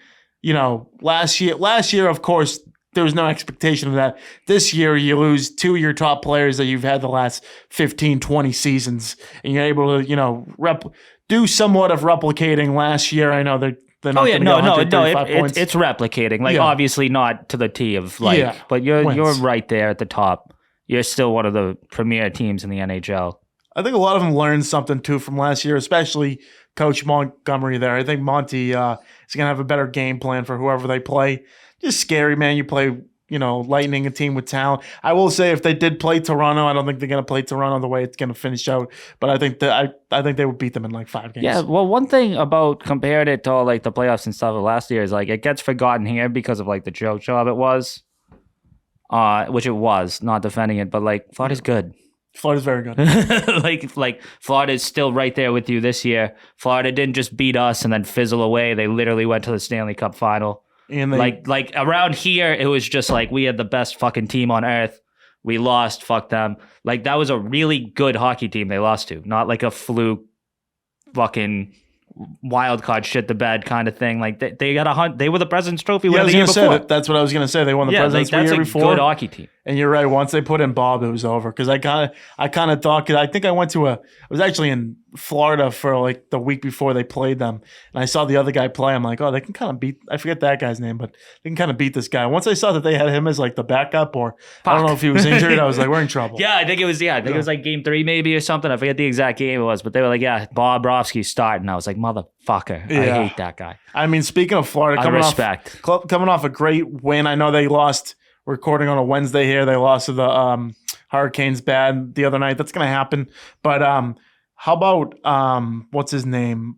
last year, of course, there was no expectation of that. This year, you lose 2 of your top players that you've had the last 15, 20 seasons, and you're able to, do somewhat of replicating last year. I know they're not going to get 135 points. It's replicating. Like, Yeah. obviously not to the T of like, Yeah. but you're Wins. right there at the top. You're still one of the premier teams in the NHL. I think a lot of them learned something too from last year, especially Coach Montgomery there. I think Monty is going to have a better game plan for whoever they play. Just scary, man. You play, Lightning, a team with talent. I will say if they did play Toronto, I don't think they're going to play Toronto the way it's going to finish out. But I think that I think they would beat them in like 5 games. Yeah, well, one thing about comparing it to all like the playoffs and stuff of last year is like it gets forgotten here because of like the joke job it was, which it was. Not defending it, but like Florida's good. Florida's very good. like Florida's still right there with you this year. Florida didn't just beat us and then fizzle away. They literally went to the Stanley Cup final. And they, Like around here, it was just like we had the best fucking team on earth. We lost, fuck them. Like that was a really good hockey team they lost to, not like a fluke fucking wild card shit the bed kind of thing. Like they got a hunt. They were the President's Trophy I winner was the year going to say before. that's what I was going to say. They won the President's that's year a before. good hockey team. And you're right. Once they put in Bob, it was over. Because I kind of thought, because I think I was actually in Florida for like the week before they played them, and I saw the other guy play. I'm like, oh, they can kind of beat. I forget that guy's name, but they can kind of beat this guy. Once I saw that they had him as like the backup, or I don't know if he was injured, I was like, we're in trouble. Yeah, I think it was. Yeah, I think it was like game 3 maybe or something. I forget the exact game it was, but they were like, yeah, Bobrovsky's starting. I was like, motherfucker, Yeah. I hate that guy. I mean, speaking of Florida, coming off a great win. I know they lost. Recording on a Wednesday here, they lost to the Hurricanes bad the other night. That's going to happen. But how about what's his name?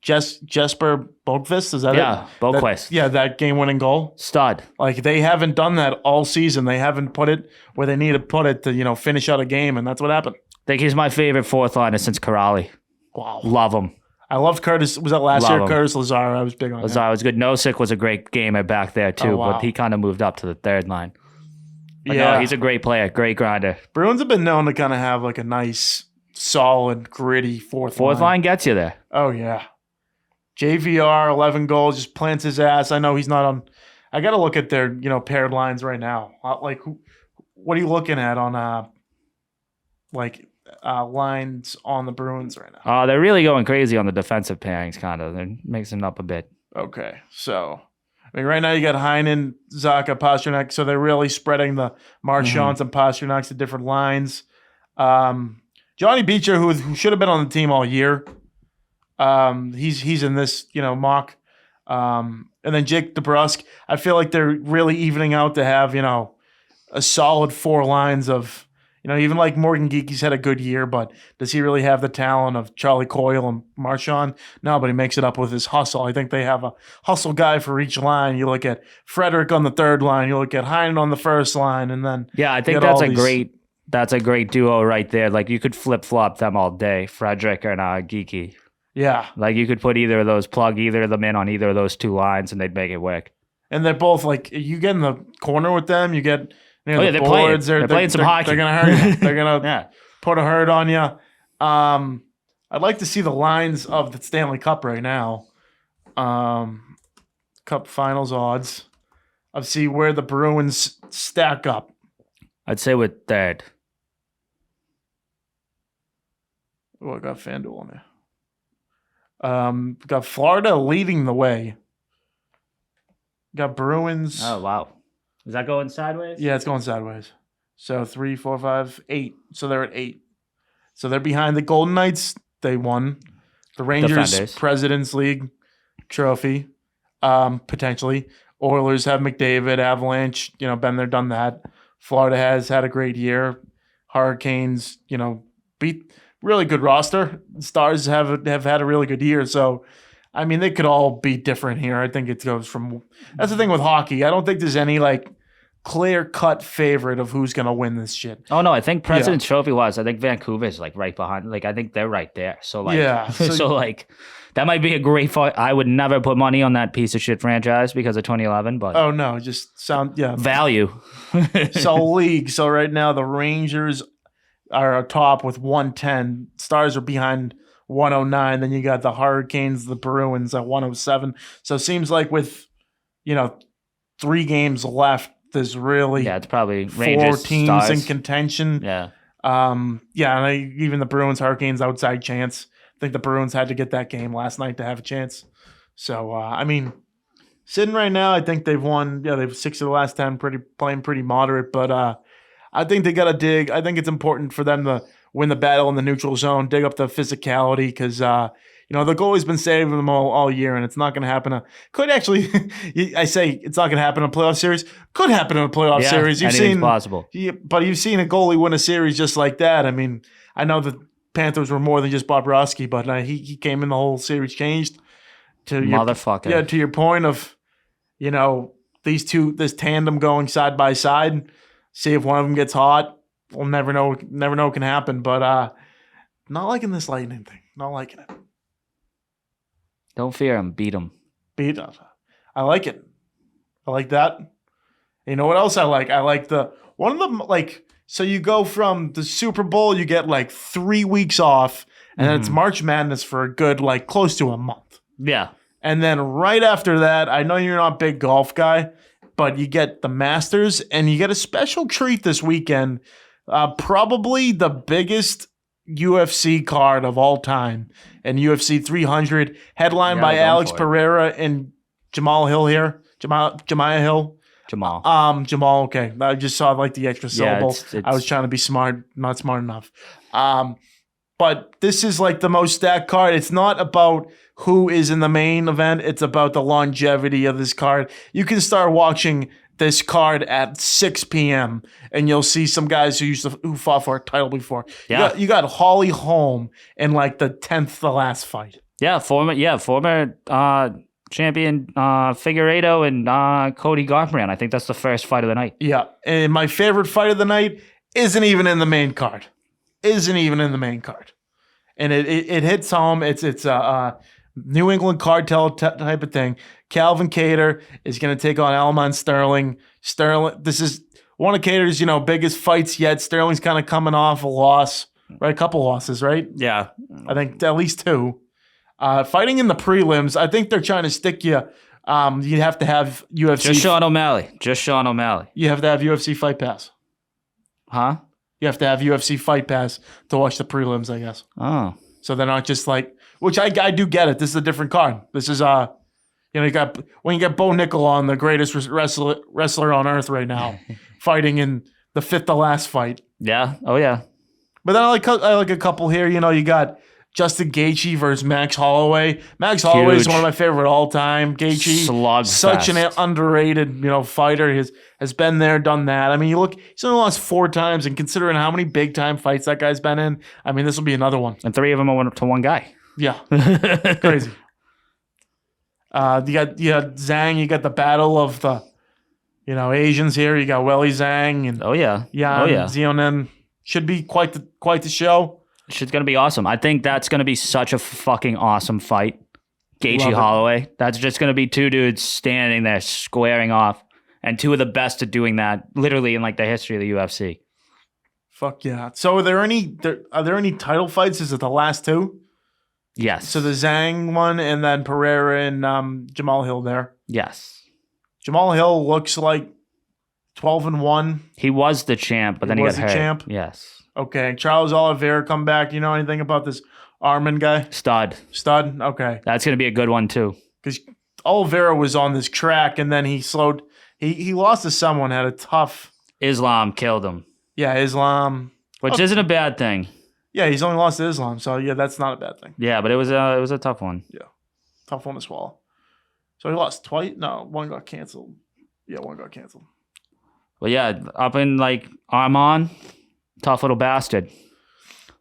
Jesper Boqvist, is that it? Yeah, Boqvist. That game-winning goal. Stud. Like they haven't done that all season. They haven't put it where they need to put it to finish out a game, and that's what happened. I think he's my favorite fourth liner since Corrali. Wow, Love him. I loved Curtis. Was that last Love year? him. Curtis Lazar. I was big on him. Lazar was good. Nosek was a great gamer back there too, Oh, wow. but he kind of moved up to the third line. But Yeah, no, he's a great player, great grinder. Bruins have been known to kind of have like a nice, solid, gritty fourth Fourth line gets you there. Oh, yeah. JVR, 11 goals, just plants his ass. I know he's not on. I got to look at their, paired lines right now. What are you looking at on, lines on the Bruins right now? They're really going crazy on the defensive pairings, kind of. They're mixing up a bit. Okay. So, I mean, right now you got Heinen, Zacha, Pasternak. So they're really spreading the Marchands and Pasternaks to different lines. Johnny Beecher, who should have been on the team all year. He's in this, mock. And then Jake DeBrusk. I feel like they're really evening out to have, a solid 4 lines of, even like Morgan Geeky's had a good year, but does he really have the talent of Charlie Coyle and Marchand? No, but he makes it up with his hustle. I think they have a hustle guy for each line. You look at Frederick on the third line, you look at Heinen on the first line, and then Yeah, I think you got that's all a these great That's a great duo right there. Like you could flip flop them all day, Frederick and Geeky. Yeah. Like you could put either of those, plug either of them in on either of those two lines, and they'd make it work. And they're both like, you get in the corner with them, you get near Oh, yeah, the they're playing. boards. They're playing some hockey. They're going to hurt you. They're going to Yeah. put a hurt on you. I'd like to see the lines of the Stanley Cup right now. Cup finals odds. I'll see where the Bruins stack up. I'd say with third. Oh, I got FanDuel on there. Got Florida leading the way. Got Bruins. Oh, wow. Is that going sideways? Yeah, it's going sideways. So 3, 4, 5, 8. So they're at 8. So they're behind the Golden Knights. They won the Rangers Defenders. President's League trophy, potentially. Oilers have McDavid. Avalanche, been there, done that. Florida has had a great year. Hurricanes, beat really good roster. Stars have had a really good year. So, I mean, they could all be different here. I think it goes from. That's the thing with hockey. I don't think there's any clear cut favorite of who's gonna win this shit. Oh no, I think President's Trophy wise. I think Vancouver's right behind. I think they're right there. So Yeah, so that might be a great fight. I would never put money on that piece of shit franchise because of 2011. But Oh no, just value. So league. So right now the Rangers are atop with 110. Stars are behind 109. Then you got the Hurricanes, the Bruins at 107. So it seems like with 3 games left, there's really Yeah, it's probably 4 Rangers, teams Stars. in contention. Yeah. And even the Bruins, Hurricanes outside chance. I think the Bruins had to get that game last night to have a chance. So I mean, sitting right now, I think they've won. Yeah, they've 6 of the last 10, playing pretty moderate. But I think they got to dig. I think it's important for them to win the battle in the neutral zone, dig up the physicality, because the goalie's been saving them all year, and it's not going to happen. Could actually, I say it's not going to happen in a playoff series. Could happen in a playoff series. Anything's possible. But you've seen a goalie win a series just like that. I mean, I know the Panthers were more than just Bobrovsky, but he came in, the whole series changed. Motherfucker. To your point of, this tandem going side by side. See if one of them gets hot. We'll never know. Never know what can happen. But not liking this Lightning thing. Not liking it. Don't fear him. Beat him. Beat up. I like it. I like that. You know what else I like? I like one of them, so you go from the Super Bowl, you get 3 weeks off, and then it's March Madness for a good close to a month. Yeah. And then right after that, I know you're not a big golf guy, but you get the Masters, and you get a special treat this weekend. Probably the biggest UFC card of all time, and UFC 300, headlined by Alex Pereira and Jamal Hill here. Jemiah Hill. Jamal, okay. I just saw the extra syllable. I was trying to be smart, not smart enough. But this is the most stacked card. It's not about who is in the main event. It's about the longevity of this card. You can start watching this card at 6 p.m. and you'll see some guys who fought for a title before. Yeah. You got Holly Holm in the 10th, the last fight. Yeah, former champion Figueiredo and Cody Garbrandt. I think that's the first fight of the night. Yeah, and my favorite fight of the night isn't even in the main card. And it hits home. It's a New England cartel type of thing. Calvin Kattar is going to take on Aljamain Sterling. This is one of Kattar's biggest fights yet. Sterling's kind of coming off a loss, right? A couple losses, right? Yeah. I think at least 2. Fighting in the prelims, I think they're trying to stick you. You have to have UFC. Just Sean O'Malley. You have to have UFC Fight Pass. Huh? You have to have UFC Fight Pass to watch the prelims, I guess. Oh. So they're not just which I do get it. This is a different card. This is you got when you get Bo Nickel on, the greatest wrestler on earth right now, fighting in the 5th to last fight. Yeah. Oh yeah. But then I like a couple here. You got Justin Gaethje versus Max Holloway. Max Holloway is one of my favorite all time. Gaethje, such an underrated fighter. Has been there, done that. I mean, he's only lost 4 times, and considering how many big time fights that guy's been in, I mean, this will be another one. And 3 of them went to one guy. Yeah, crazy. You got Zhang. You got the battle of the Asians here. You got Weili Zhang and Oh yeah. Zhionan. Should be quite the show. Shit's gonna be awesome. I think that's gonna be such a fucking awesome fight. Love Gaethje it. Holloway. That's just gonna be two dudes standing there squaring off, and two of the best at doing that, literally in like the history of the UFC. Fuck yeah. So are there any title fights? Is it the last two? Yes. So the Zhang one and then Pereira and Jamal Hill there. yes. Jamal Hill looks like 12-1. He was the champ, but He then he was got the hurt. champ? Yes. Okay. Charles Oliveira come back. You know anything about this Armin guy? Stud. Stud? Okay. That's gonna be a good one too. Because Oliveira was on this track and then he slowed. He lost to someone, had a tough. Islam killed him, Yeah, Islam. which isn't a bad thing. Yeah, he's only lost to Islam. So yeah, that's not a bad thing. Yeah, but it was a tough one. Tough one to swallow. So he lost twice. No, one got canceled. Yeah, one got canceled. But yeah, up in like Arman, tough little bastard.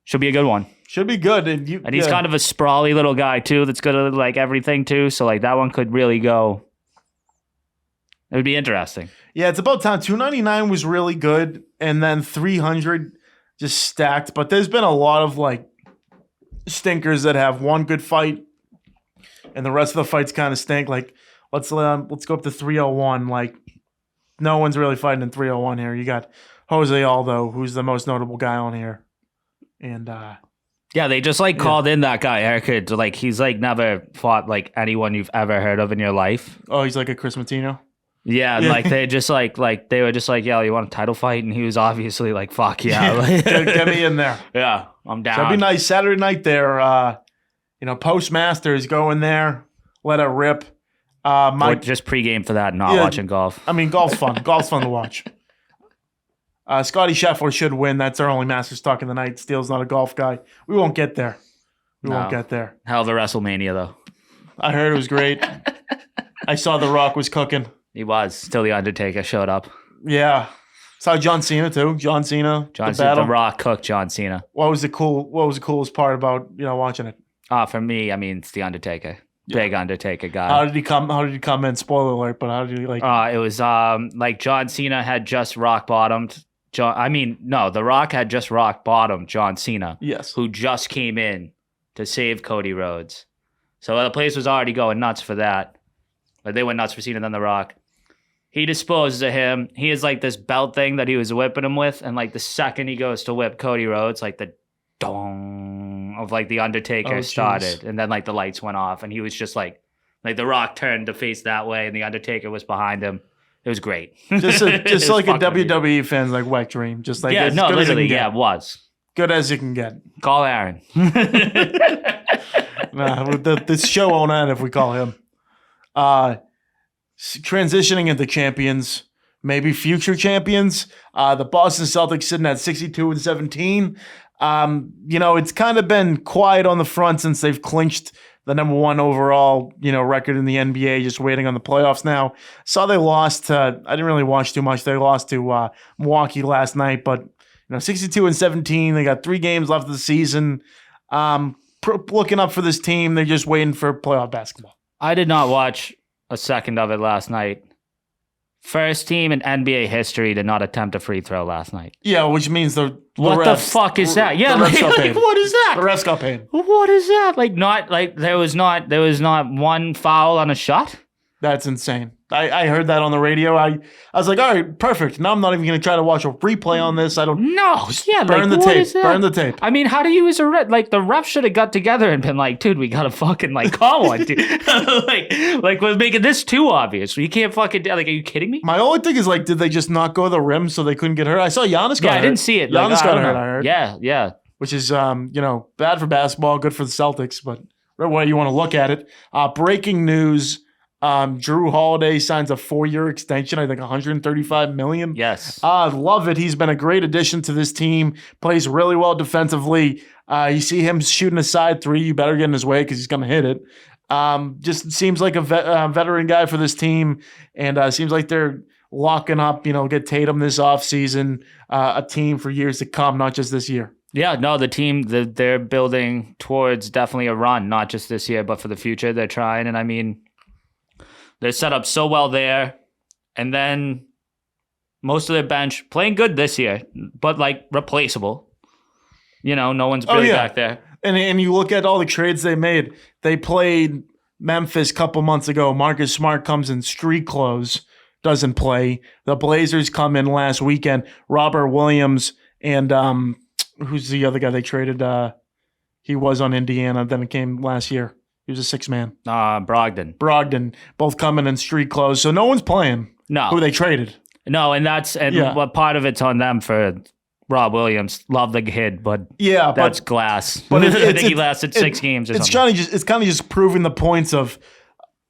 Should be a good one. Should be good. And And he's kind of a sprawly little guy too that's good at like everything too. So like that one could really go. It would be interesting. Yeah, it's about time. 299 was really good, and then 300 just stacked. But there's been a lot of like stinkers that have one good fight, and the rest of the fights kind of stink. Like let's go up to 301. Like no one's really fighting in 301 here. You got Jose Aldo, who's the most notable guy on here, and Yeah, they just like called in that guy Eric. Like he's like never fought like anyone you've ever heard of in your life. oh, he's like a Chris Martino. Yeah, and like they just like they were just like, yeah, you want a title fight, and he was obviously like, fuck yeah, like, Get me in there. yeah, I'm down. So it'd be nice Saturday night there. Postmasters go in there, let it rip. Or Mike, just pregame for that, not Yeah. watching golf. I mean, golf's fun. Golf's fun to watch. Scotty Scheffler should win. That's our only master stock in the night. Steele's not a golf guy. We won't get there. We won't No. get there. Hell of a WrestleMania though. I heard it was great. I saw The Rock was cooking. He was till the Undertaker showed up. Yeah. Saw John Cena too. John Cena. John the Cena, battle. The Rock cooked John Cena. What was the coolest part about watching it? For me, I mean, it's the Undertaker. Big Undertaker guy. How did he come in? Spoiler alert, but how did he like It was like John Cena had just rock bottomed. The Rock had just rock bottomed John Cena, yes. who just came in to save Cody Rhodes. So the place was already going nuts for that. Like they went nuts for Cena than The Rock. He disposes of him. He has like this belt thing that he was whipping him with, and like the second he goes to whip Cody Rhodes, like the dong of like the Undertaker Oh, started, jeez. and then like the lights went off, and he was just like The Rock turned to face that way, and the Undertaker was behind him. It was great. Just It was like a fucking amazing. WWE fan's like wet dream. Just like Yeah, as no, good as it literally, can yeah, get. it was. Good as you can get. Call Aaron. Nah, the show won't end if we call him. Transitioning into champions, maybe future champions. The Boston Celtics sitting at 62-17. It's kind of been quiet on the front since they've clinched the number one overall, record in the NBA, just waiting on the playoffs now. Saw they lost to, I didn't really watch too much. They lost to Milwaukee last night, but 62-17. They got 3 games left of the season. Looking up for this team. They're just waiting for playoff basketball. I did not watch a second of it last night. First team in NBA history to not attempt a free throw last night. Yeah, which means the What the refs- fuck is that? Yeah, the refs like, got paid. what is that? The refs got paid. What is that? There was not one foul on a shot. That's insane. I heard that on the radio. I was like, all right, perfect. Now I'm not even going to try to watch a replay on this. I don't. No, yeah, Burn the what tape. is that? Burn the tape. I mean, how do you as a ref? Like the ref should have got together and been like, dude, we gotta fucking call one, dude. like we're making this too obvious. You can't fucking are you kidding me? My only thing is did they just not go to the rim so they couldn't get hurt? I saw Giannis got Yeah, hurt. I didn't see it. Giannis I got don't hurt. know. I heard. Yeah. Which is bad for basketball, good for the Celtics, but whatever way you want to look at it. Breaking news. Drew Holiday signs a 4-year extension, I think $135 million. Yes. Love it. He's been a great addition to this team. Plays really well defensively. You see him shooting a side 3. You better get in his way because he's going to hit it. Just seems like a veteran guy for this team. And seems like they're locking up, get Tatum this offseason, a team for years to come, not just this year. Yeah, no, the team they're building towards definitely a run, not just this year, but for the future. They're trying, and I mean, they're set up so well there. And then Most of their bench playing good this year, but like replaceable. No one's really back there. And you look at all the trades they made. They played Memphis a couple months ago. Marcus Smart comes in street clothes, doesn't play. The Blazers come in last weekend. Robert Williams and who's the other guy they traded? He was on Indiana, then it came last year. He was a six-man. Brogdon, both coming in street clothes. So no one's playing. No. Who they traded. No, what part of it's on them for Rob Williams. Love the kid, but that's glass. But I think he lasted 6 games or something. It's kind of just proving the points of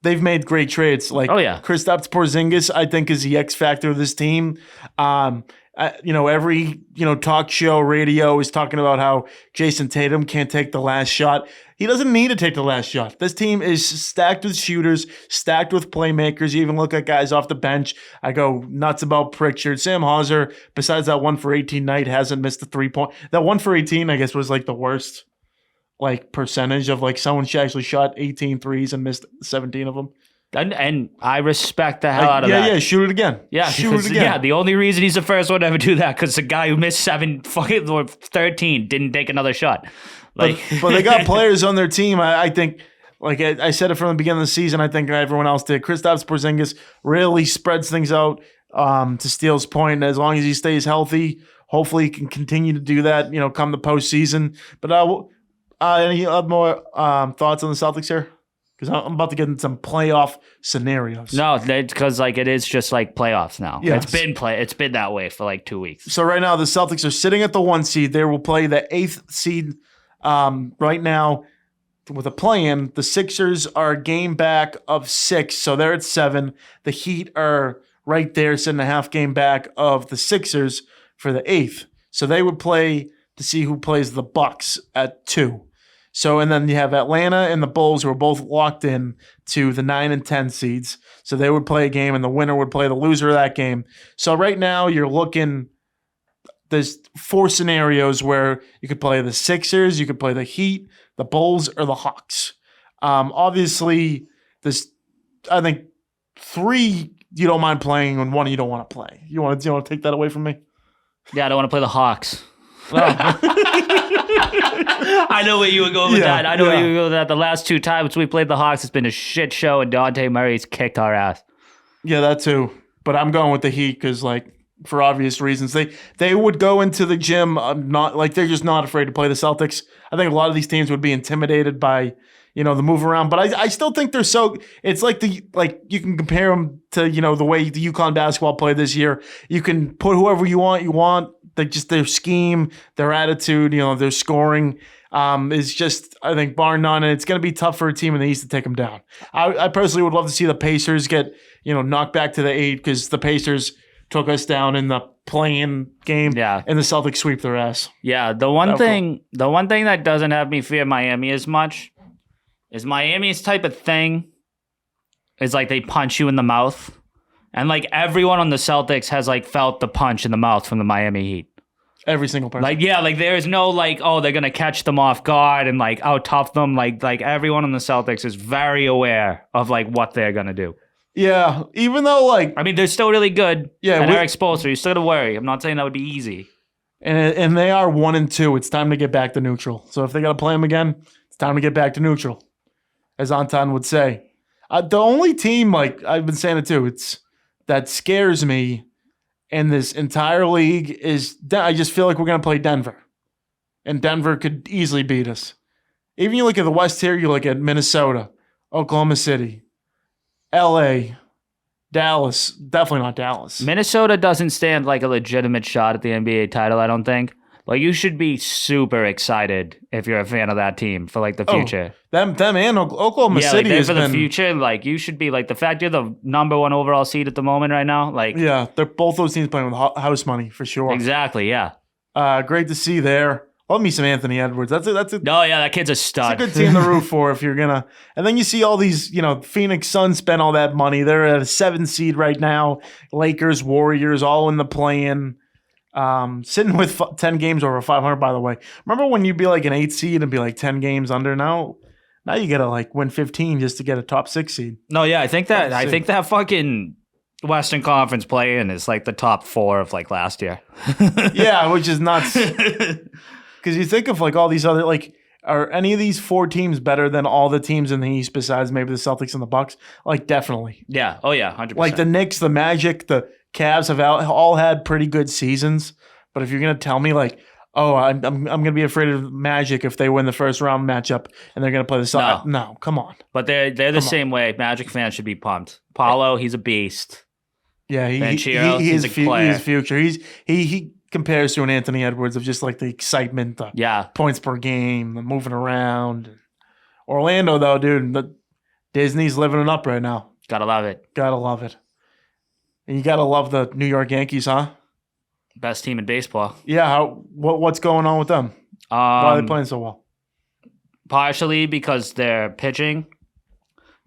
they've made great trades. Like Kristaps Porzingis, I think, is the X factor of this team. Every talk show, radio is talking about how Jason Tatum can't take the last shot. He doesn't need to take the last shot. This team is stacked with shooters, stacked with playmakers. You even look at guys off the bench. I go nuts about Pritchard. Sam Hauser, besides that 1 for 18 night, hasn't missed a 3-point. That 1 for 18, I guess, was like the worst percentage of someone actually shot 18 threes and missed 17 of them. And I respect the hell out of that. Yeah, shoot it again. Yeah, shoot it again. Yeah, the only reason he's the first one to ever do that because the guy who missed 13 didn't take another shot. But they got players on their team. I think, like I said it from the beginning of the season, I think everyone else did. Kristaps Porzingis really spreads things out. To Steele's point, as long as he stays healthy, hopefully he can continue to do that. Come the postseason. But any more thoughts on the Celtics here? Because I'm about to get into some playoff scenarios. No, because it is just playoffs now. Yes. It's been that way for 2 weeks. So right now the Celtics are sitting at the 1 seed. They will play the 8th seed right now with a play-in. The Sixers are a game back of 6, so they're at 7. The Heat are right there, sitting a half game back of the Sixers for the 8th. So they would play to see who plays the Bucks at 2. So, and then you have Atlanta and the Bulls who are both locked in to the 9 and 10 seeds. So they would play a game and the winner would play the loser of that game. So right now you're looking, there's 4 scenarios where you could play the Sixers, you could play the Heat, the Bulls, or the Hawks. Obviously, I think 3 you don't mind playing and 1 you don't want to play. You want to take that away from me? Yeah, I don't want to play the Hawks. I know where you would go with that. I know where you would go with that. The last 2 times we played the Hawks, it's been a shit show, and Dejounte Murray's kicked our ass. Yeah, that too. But I'm going with the Heat because, for obvious reasons, they would go into the gym they're just not afraid to play the Celtics. I think a lot of these teams would be intimidated by the move around. But I still think they're so. It's you can compare them to the way the UConn basketball played this year. You can put whoever you want. Their scheme, their attitude, their scoring is just, I think, bar none. And it's going to be tough for a team in the East to take them down. I personally would love to see the Pacers get, knocked back to the 8 because the Pacers took us down in the play-in game. Yeah. And the Celtics sweep their ass. Yeah. The one thing that doesn't have me fear Miami as much is Miami's type of thing is they punch you in the mouth. And everyone on the Celtics has felt the punch in the mouth from the Miami Heat. Every single person. There's no they're gonna catch them off guard and out tough them. Everyone on the Celtics is very aware of what they're gonna do. Yeah, even though they're still really good. Yeah, and they're exposed, so you still gotta worry. I'm not saying that would be easy. And they are 1 and 2. It's time to get back to neutral. So if they gotta play them again, it's time to get back to neutral, as Anton would say. The only team I've been saying it too. That scares me in this entire league is I just feel like we're going to play Denver. And Denver could easily beat us. Even you look at the West here, you look at Minnesota, Oklahoma City, LA, Dallas. Definitely not Dallas. Minnesota doesn't stand a legitimate shot at the NBA title, I don't think. You should be super excited if you're a fan of that team for the future. Them and Oklahoma City for has the been, future. You should be the fact you're the number 1 overall seed at the moment right now. Yeah, they're both those teams playing with house money for sure. Exactly. Yeah. Great to see there. Love me some Anthony Edwards. That's a Oh yeah, that kid's a stud. It's a good team to root for if you're gonna. And then you see all these, Phoenix Suns spent all that money. They're at a 7 seed right now. Lakers, Warriors, all in the play-in. Sitting with 10 games over 500, by the way. Remember when you'd be an 8 seed and be 10 games under? Now you gotta win 15 just to get a top 6 seed. No, yeah, I think that fucking Western Conference play-in is like the top 4 of like last year. Yeah, which is nuts. Because you think of like all these other like, are any of these 4 teams better than all the teams in the East besides maybe the Celtics and the Bucks? Like definitely. Yeah. Oh yeah. 100%. Like the Knicks, the Magic, the Cavs have all had pretty good seasons. But if you're gonna tell me like, oh, I'm gonna be afraid of Magic if they win the first round matchup and they're gonna play the Celtics. No, come on. But they're the same way. Magic fans should be pumped. Paulo, he's a beast. Yeah, Banchero, he's a player. He's future. He compares to an Anthony Edwards of just like the excitement, the Yeah. points per game, the moving around. Orlando though, dude, Disney's living it up right now. Gotta love it. Gotta love it. And you gotta love the New York Yankees, huh? Best team in baseball. Yeah. What's going on with them? Why are they playing so well? Partially because they're pitching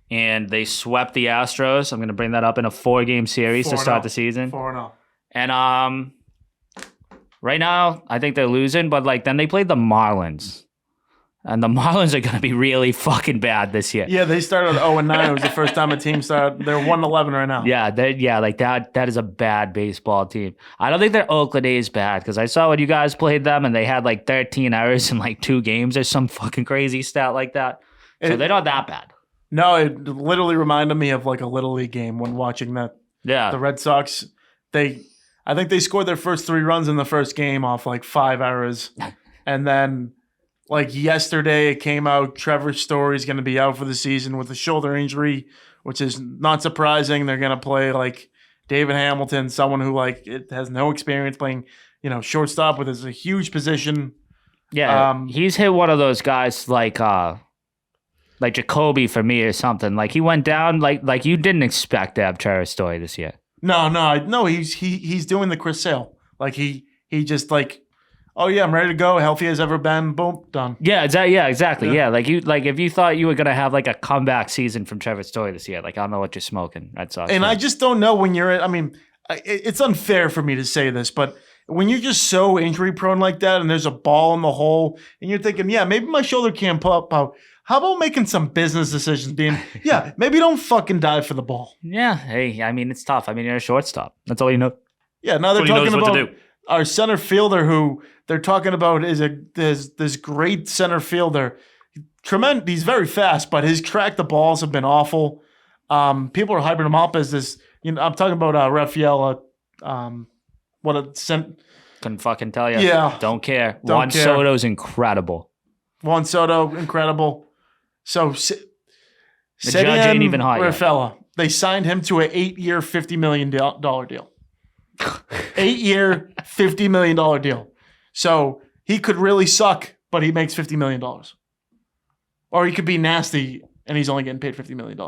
and they swept the Astros. I'm going to bring that up in a 4-game series to start the season. 4-0. And right now, I think they're losing, but like then they played the Marlins. And the Marlins are going to be really fucking bad this year. Yeah, they started 0-9. It was the first time a team started. They're 1-11 right now. Yeah, like that is a bad baseball team. I don't think their Oakland A's bad because I saw when you guys played them and they had like 13 errors in like 2 games or some fucking crazy stat like that. So they're not that bad. No, it literally reminded me of like a Little League game when watching that. Yeah. The Red Sox, I think they scored their first 3 runs in the first game off like 5 errors. And then like yesterday it came out Trevor Story's going to be out for the season with a shoulder injury, which is not surprising. They're going to play like David Hamilton, someone who like it has no experience playing, shortstop with is a huge position. Yeah. He's hit one of those guys like Jacoby for me or something. Like he went down like you didn't expect to have Trevor Story this year. No, he's doing the Chris Sale. Like he just like, oh yeah, I'm ready to go, healthy as ever been, boom, done. Yeah, exactly. Yeah, like if you thought you were gonna have like a comeback season from Trevor Story this year, like I don't know what you're smoking, Red Sox. And I just don't know when you're. I mean, it's unfair for me to say this, but when you're just so injury prone like that, and there's a ball in the hole, and you're thinking, yeah, maybe my shoulder can't pop out. How about making some business decisions? Being, yeah, maybe don't fucking dive for the ball. Yeah, hey, I mean it's tough. I mean you're a shortstop. That's all you know. Yeah, now they're talking about our center fielder who they're talking about is this great center fielder. Tremendous. He's very fast, but his track the balls have been awful. People are hyping him up as this. I'm talking about Rafaela. Couldn't fucking tell you. Yeah, don't care. Don't Juan care. Soto's incredible. Juan Soto, incredible. So The judge ain't even hot yet. Rafaela, they signed him to an 8-year, $50 million deal. 8-year, $50 million deal. So he could really suck, but he makes $50 million. Or he could be nasty and he's only getting paid $50 million.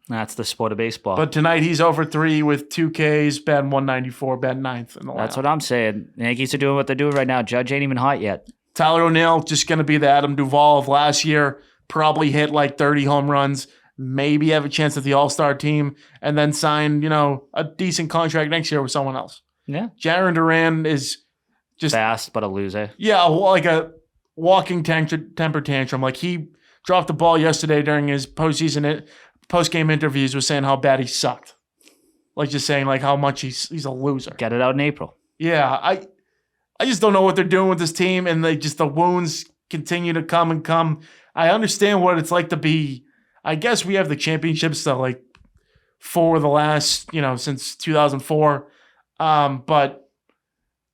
That's the sport of baseball. But tonight he's over 3 with 2 Ks, batting 194, batting 9th in the lineup. That's what I'm saying. Yankees are doing what they're doing right now. Judge ain't even hot yet. Tyler O'Neill just going to be the Adam Duvall of last year. Probably hit like 30 home runs. Maybe have a chance at the All-Star team. And then sign, a decent contract next year with someone else. Yeah. Jarren Duran is just fast, but a loser. Yeah, like a walking temper tantrum. Like he dropped the ball yesterday during his post-game interviews was saying how bad he sucked. Like just saying like how much he's a loser. Get it out in April. Yeah, I just don't know what they're doing with this team, and the wounds continue to come and come. I understand what it's like to be. I guess we have the championships that like for the last since 2004, but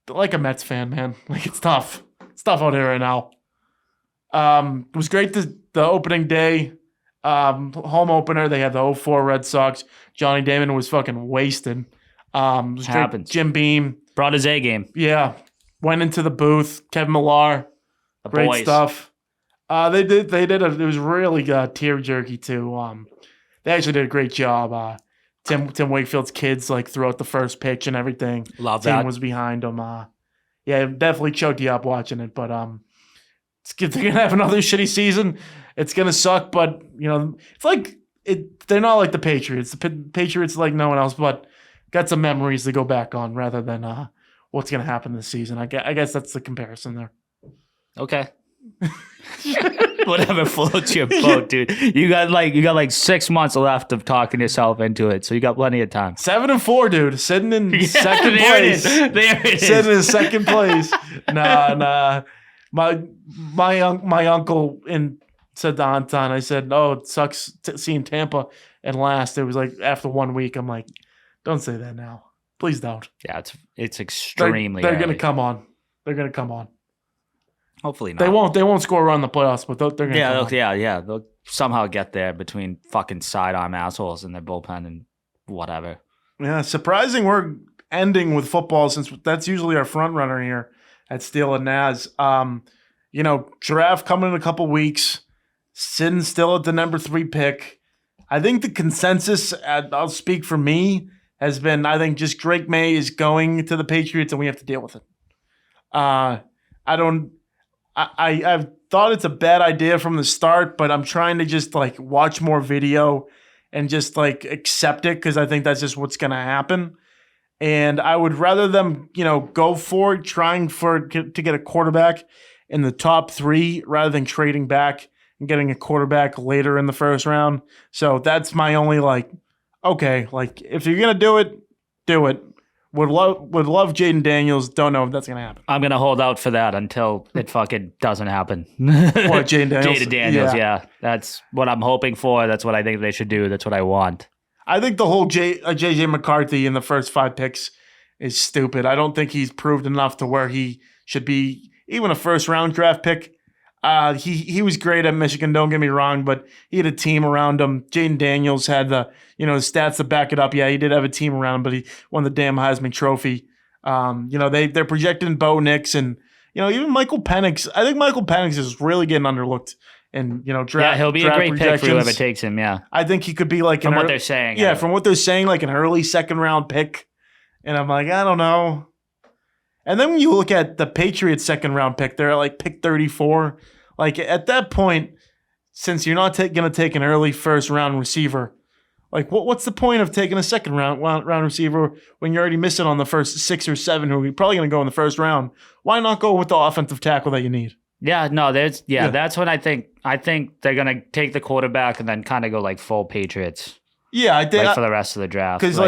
like a Mets fan, man, like it's tough. It's tough out here right now. It was great the opening day, home opener. They had the 04 Red Sox. Johnny Damon was fucking wasted. It was Happens. Great. Jim Beam brought his A game. Yeah. Went into the booth. Kevin Millar, The great boys. stuff. They did. It was really tear jerky too. They actually did a great job. Tim Wakefield's kids like throughout the first pitch and everything. Love Team that. was behind them. Yeah, it definitely choked you up watching it. But it's good. They're gonna have another shitty season. It's gonna suck. But it's like they're not like the Patriots. The Patriots like no one else, but got some memories to go back on rather than what's going to happen this season. I guess that's the comparison there. Okay. Whatever floats your boat, dude. You got like 6 months left of talking yourself into it, so you got plenty of time. 7-4, dude. Sitting in second there place. It is. There it is. Sitting in second place. Nah. My uncle said to Anton, I said, "Oh, it sucks seeing Tampa and last." It was like after 1 week. I'm like, don't say that now. Please don't. Yeah, it's extremely. They're gonna early. come on. They're gonna come on. Hopefully not. They won't score around the playoffs, but they're gonna. Yeah, come on. yeah. They'll somehow get there between fucking sidearm assholes in their bullpen and whatever. Yeah, surprising we're ending with football since that's usually our front runner here at Steel and Naz. Draft coming in a couple weeks. Sitting still at the number 3 pick. I think the consensus, I'll speak for me, has been I think just Drake May is going to the Patriots and we have to deal with it. I've thought it's a bad idea from the start, but I'm trying to just like watch more video and just like accept it because I think that's just what's going to happen. And I would rather them, go for it, trying to get a quarterback in the top 3 rather than trading back and getting a quarterback later in the first round. So that's my only okay, if you're going to do it, do it. Would love Jaden Daniels. Don't know if that's going to happen. I'm gonna hold out for that until it fucking doesn't happen. What, Jaden Daniels? Jaden Daniels, yeah. That's what I'm hoping for. That's what I think they should do. That's what I want. I think the whole JJ McCarthy in the first 5 picks is stupid. I don't think he's proved enough to where he should be even a first round draft pick. He was great at Michigan, don't get me wrong, but he had a team around him. Jaden Daniels had the stats to back it up. Yeah, he did have a team around him, but he won the damn Heisman Trophy. They're projecting Bo Nix and even Michael Penix. I think Michael Penix is really getting underlooked. And draft. Yeah, he'll be a great pick for whoever takes him. Yeah, I think he could be like from what they're saying. Yeah, from what they're saying, like an early second round pick. And I'm like, I don't know. And then when you look at the Patriots' second round pick, they're at like pick 34. Like at that point, since you're not going to take an early first round receiver, like what's the point of taking a second round receiver when you're already missing on the first 6 or 7 who are probably going to go in the first round? Why not go with the offensive tackle that you need? Yeah, no, that's what I think. I think they're gonna take the quarterback and then kind of go like full Patriots. Yeah, I think for the rest of the draft, because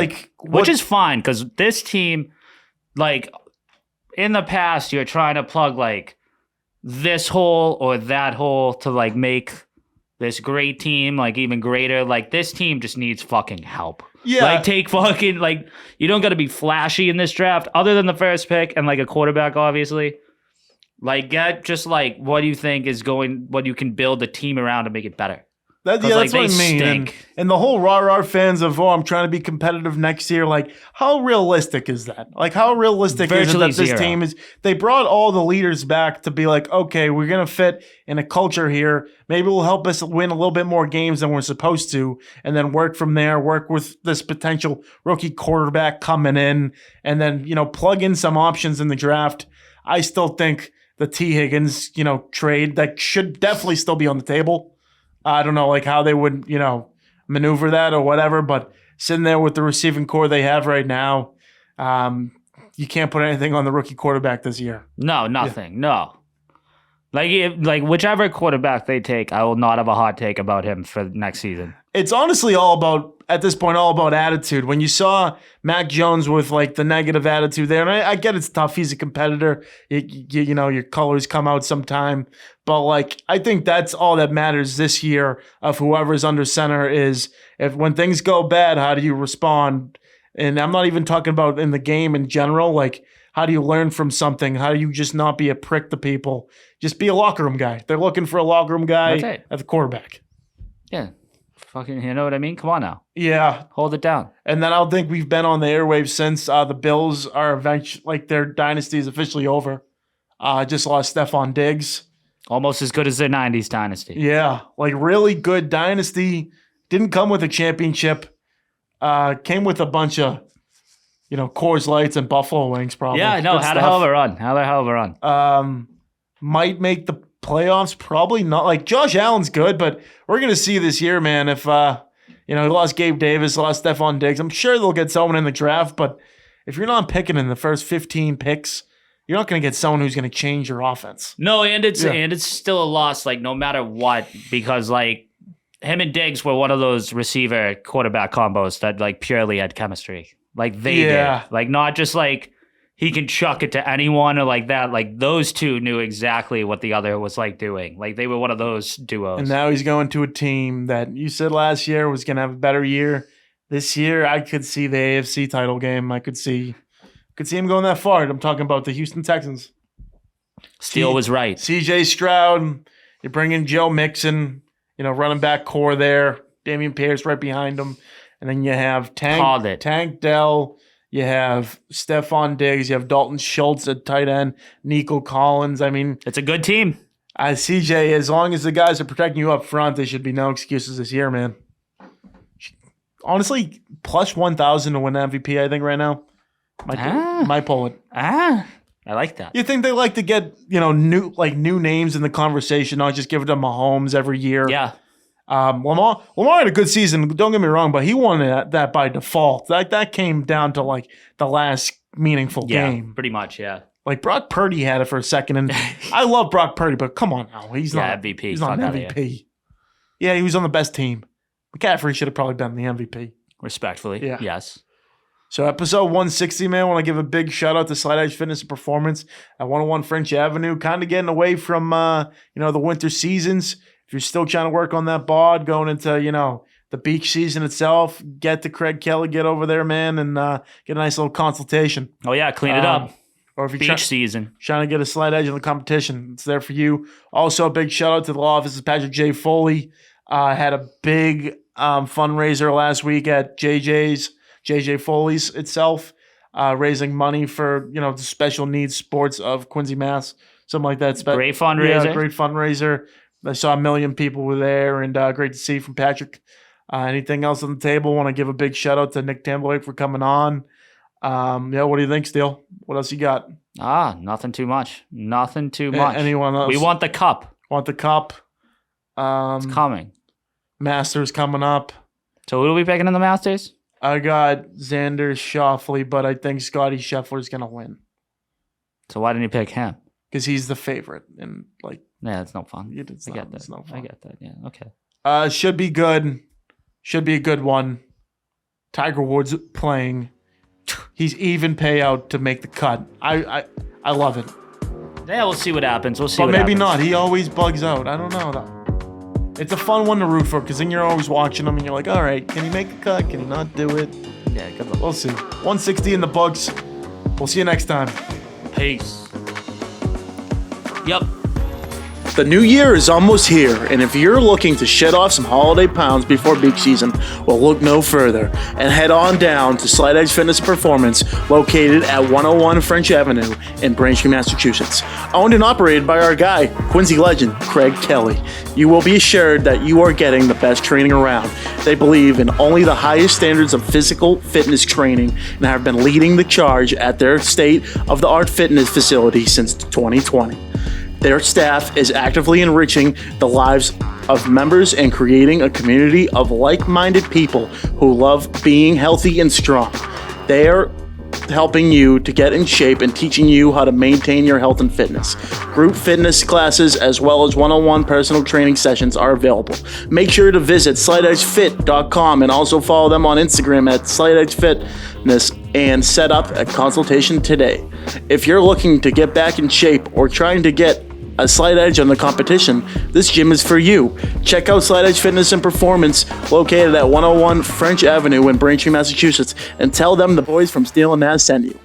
which is fine because this team, like in the past, you're trying to plug like this hole or that hole to like make this great team like even greater. Like this team just needs fucking help. Yeah, like take fucking like you don't got to be flashy in this draft other than the first pick and like a quarterback, obviously. Like, get just like what do you think is what you can build the team around to make it better. That's what I mean. And the whole rah-rah fans of, I'm trying to be competitive next year. Like, how realistic is that? Like, how realistic is it that this team is? They brought all the leaders back to be like, okay, we're going to fit in a culture here. Maybe it will help us win a little bit more games than we're supposed to. And then work from there, work with this potential rookie quarterback coming in. And then, plug in some options in the draft. I still think the T. Higgins, trade that should definitely still be on the table. I don't know, like how they would, maneuver that or whatever. But sitting there with the receiving core they have right now, you can't put anything on the rookie quarterback this year. No, nothing. Yeah. No. Like whichever quarterback they take, I will not have a hot take about him for next season. It's honestly at this point, all about attitude. When you saw Mac Jones with like the negative attitude there, and I get it's tough. He's a competitor. Your colors come out sometime. But like, I think that's all that matters this year of whoever's under center is when things go bad, how do you respond? And I'm not even talking about in the game in general. Like, how do you learn from something? How do you just not be a prick to people? Just be a locker room guy. They're looking for a locker room guy at the quarterback. Yeah. Fucking, you know what I mean? Come on now. Yeah. Hold it down. And then I don't think we've been on the airwaves since the Bills are eventually, like their dynasty is officially over. Just lost Stephon Diggs. Almost as good as their 90s dynasty. Yeah. Like really good dynasty. Didn't come with a championship. Came with a bunch of, Coors Lights and Buffalo Wings probably. Yeah, no, had a hell of a run. Might make the playoffs, probably not. Like Josh Allen's good, but we're gonna see this year, man. If he lost Gabe Davis, lost Stephon Diggs, I'm sure they'll get someone in the draft. But if you're not picking in the first 15 picks, you're not going to get someone who's going to change your offense. No, and it's Yeah. and it's still a loss, like no matter what, because like him and Diggs were one of those receiver quarterback combos that like purely had chemistry. Like they Yeah. did. Like not just like he can chuck it to anyone or like that. Like those two knew exactly what the other was like doing. Like they were one of those duos. And now he's going to a team that you said last year was going to have a better year. This year, I could see the AFC title game. I could see him going that far. I'm talking about the Houston Texans. Steele was right. CJ Stroud, you bring in Joe Mixon, running back core there. Damian Pierce right behind him. And then you have Called it. Tank Dell. You have Stephon Diggs. You have Dalton Schultz at tight end. Nico Collins. I mean, It's a good team. CJ, as long as the guys are protecting you up front, there should be no excuses this year, man. Honestly, plus 1,000 to win MVP, I think, right now. Might pull it. I like that. You think they like to get, new names in the conversation, not just give it to Mahomes every year? Yeah. Lamar had a good season. Don't get me wrong, but he won that by default. That came down to like the last meaningful Yeah. game. Pretty much, yeah. Like Brock Purdy had it for a second, and I love Brock Purdy, but come on now, he's not MVP. He's not Fuck an outta here. MVP. Yeah, he was on the best team. McCaffrey should have probably been the MVP. Respectfully. Yeah. Yes. So episode 160, man, I want to give a big shout out to Slide Edge Fitness and Performance at 101 French Avenue. Kind of getting away from, the winter seasons. If you're still trying to work on that bod, going into, the beach season itself, get to Craig Kelly, get over there, man, and get a nice little consultation. Oh, yeah. Clean it up. Or if you're Beach season. trying to get a slight edge in the competition, it's there for you. Also, a big shout out to the law office of Patrick J. Foley. Had a big fundraiser last week at JJ Foley's itself, raising money for the special needs sports of Quincy, Mass. Something like that. Great fundraiser. Yeah, great fundraiser. I saw 1 million people were there, and great to see from Patrick. Anything else on the table? Want to give a big shout out to Nick Timberlake for coming on. What do you think, Steele? What else you got? Nothing too much. Nothing too much. Anyone else? We want the cup. Want the cup? It's coming. Masters coming up. So who are we picking in the Masters? I got Xander Schauffele, but I think Scotty Scheffler's going to win So why didn't you pick him? because he's the favorite. And, Yeah, it's no fun. it's I not, get that. it's no fun. I get that. Yeah. Okay. Should be good. Should be a good one. Tiger Woods playing. He's even payout to make the cut. I love it. Yeah, we'll see what happens. We'll see. But what maybe happens. not. He always bugs out. I don't know, though. It's a fun one to root for because then you're always watching him and you're like, all right, can he make the cut? Can he not do it? Yeah. Good luck. We'll see. 160 in the books. We'll see you next time. Peace. Yep. The new year is almost here, and if you're looking to shed off some holiday pounds before beach season, well, look no further and head on down to Slide Edge Fitness and Performance, located at 101 French Avenue in Braintree, Massachusetts. Owned and operated by our guy, Quincy legend, Craig Kelly. You will be assured that you are getting the best training around. They believe in only the highest standards of physical fitness training and have been leading the charge at their state-of-the-art fitness facility since 2020. Their staff is actively enriching the lives of members and creating a community of like-minded people who love being healthy and strong. They are helping you to get in shape and teaching you how to maintain your health and fitness. Group fitness classes as well as one-on-one personal training sessions are available. Make sure to visit slideedgefit.com and also follow them on Instagram at slideedgefitness and set up a consultation today. If you're looking to get back in shape or trying to get a slight edge on the competition, this gym is for you. Check out Slide Edge Fitness and Performance, located at 101 French Avenue in Braintree, Massachusetts, and tell them the boys from Steele and Naz sent you.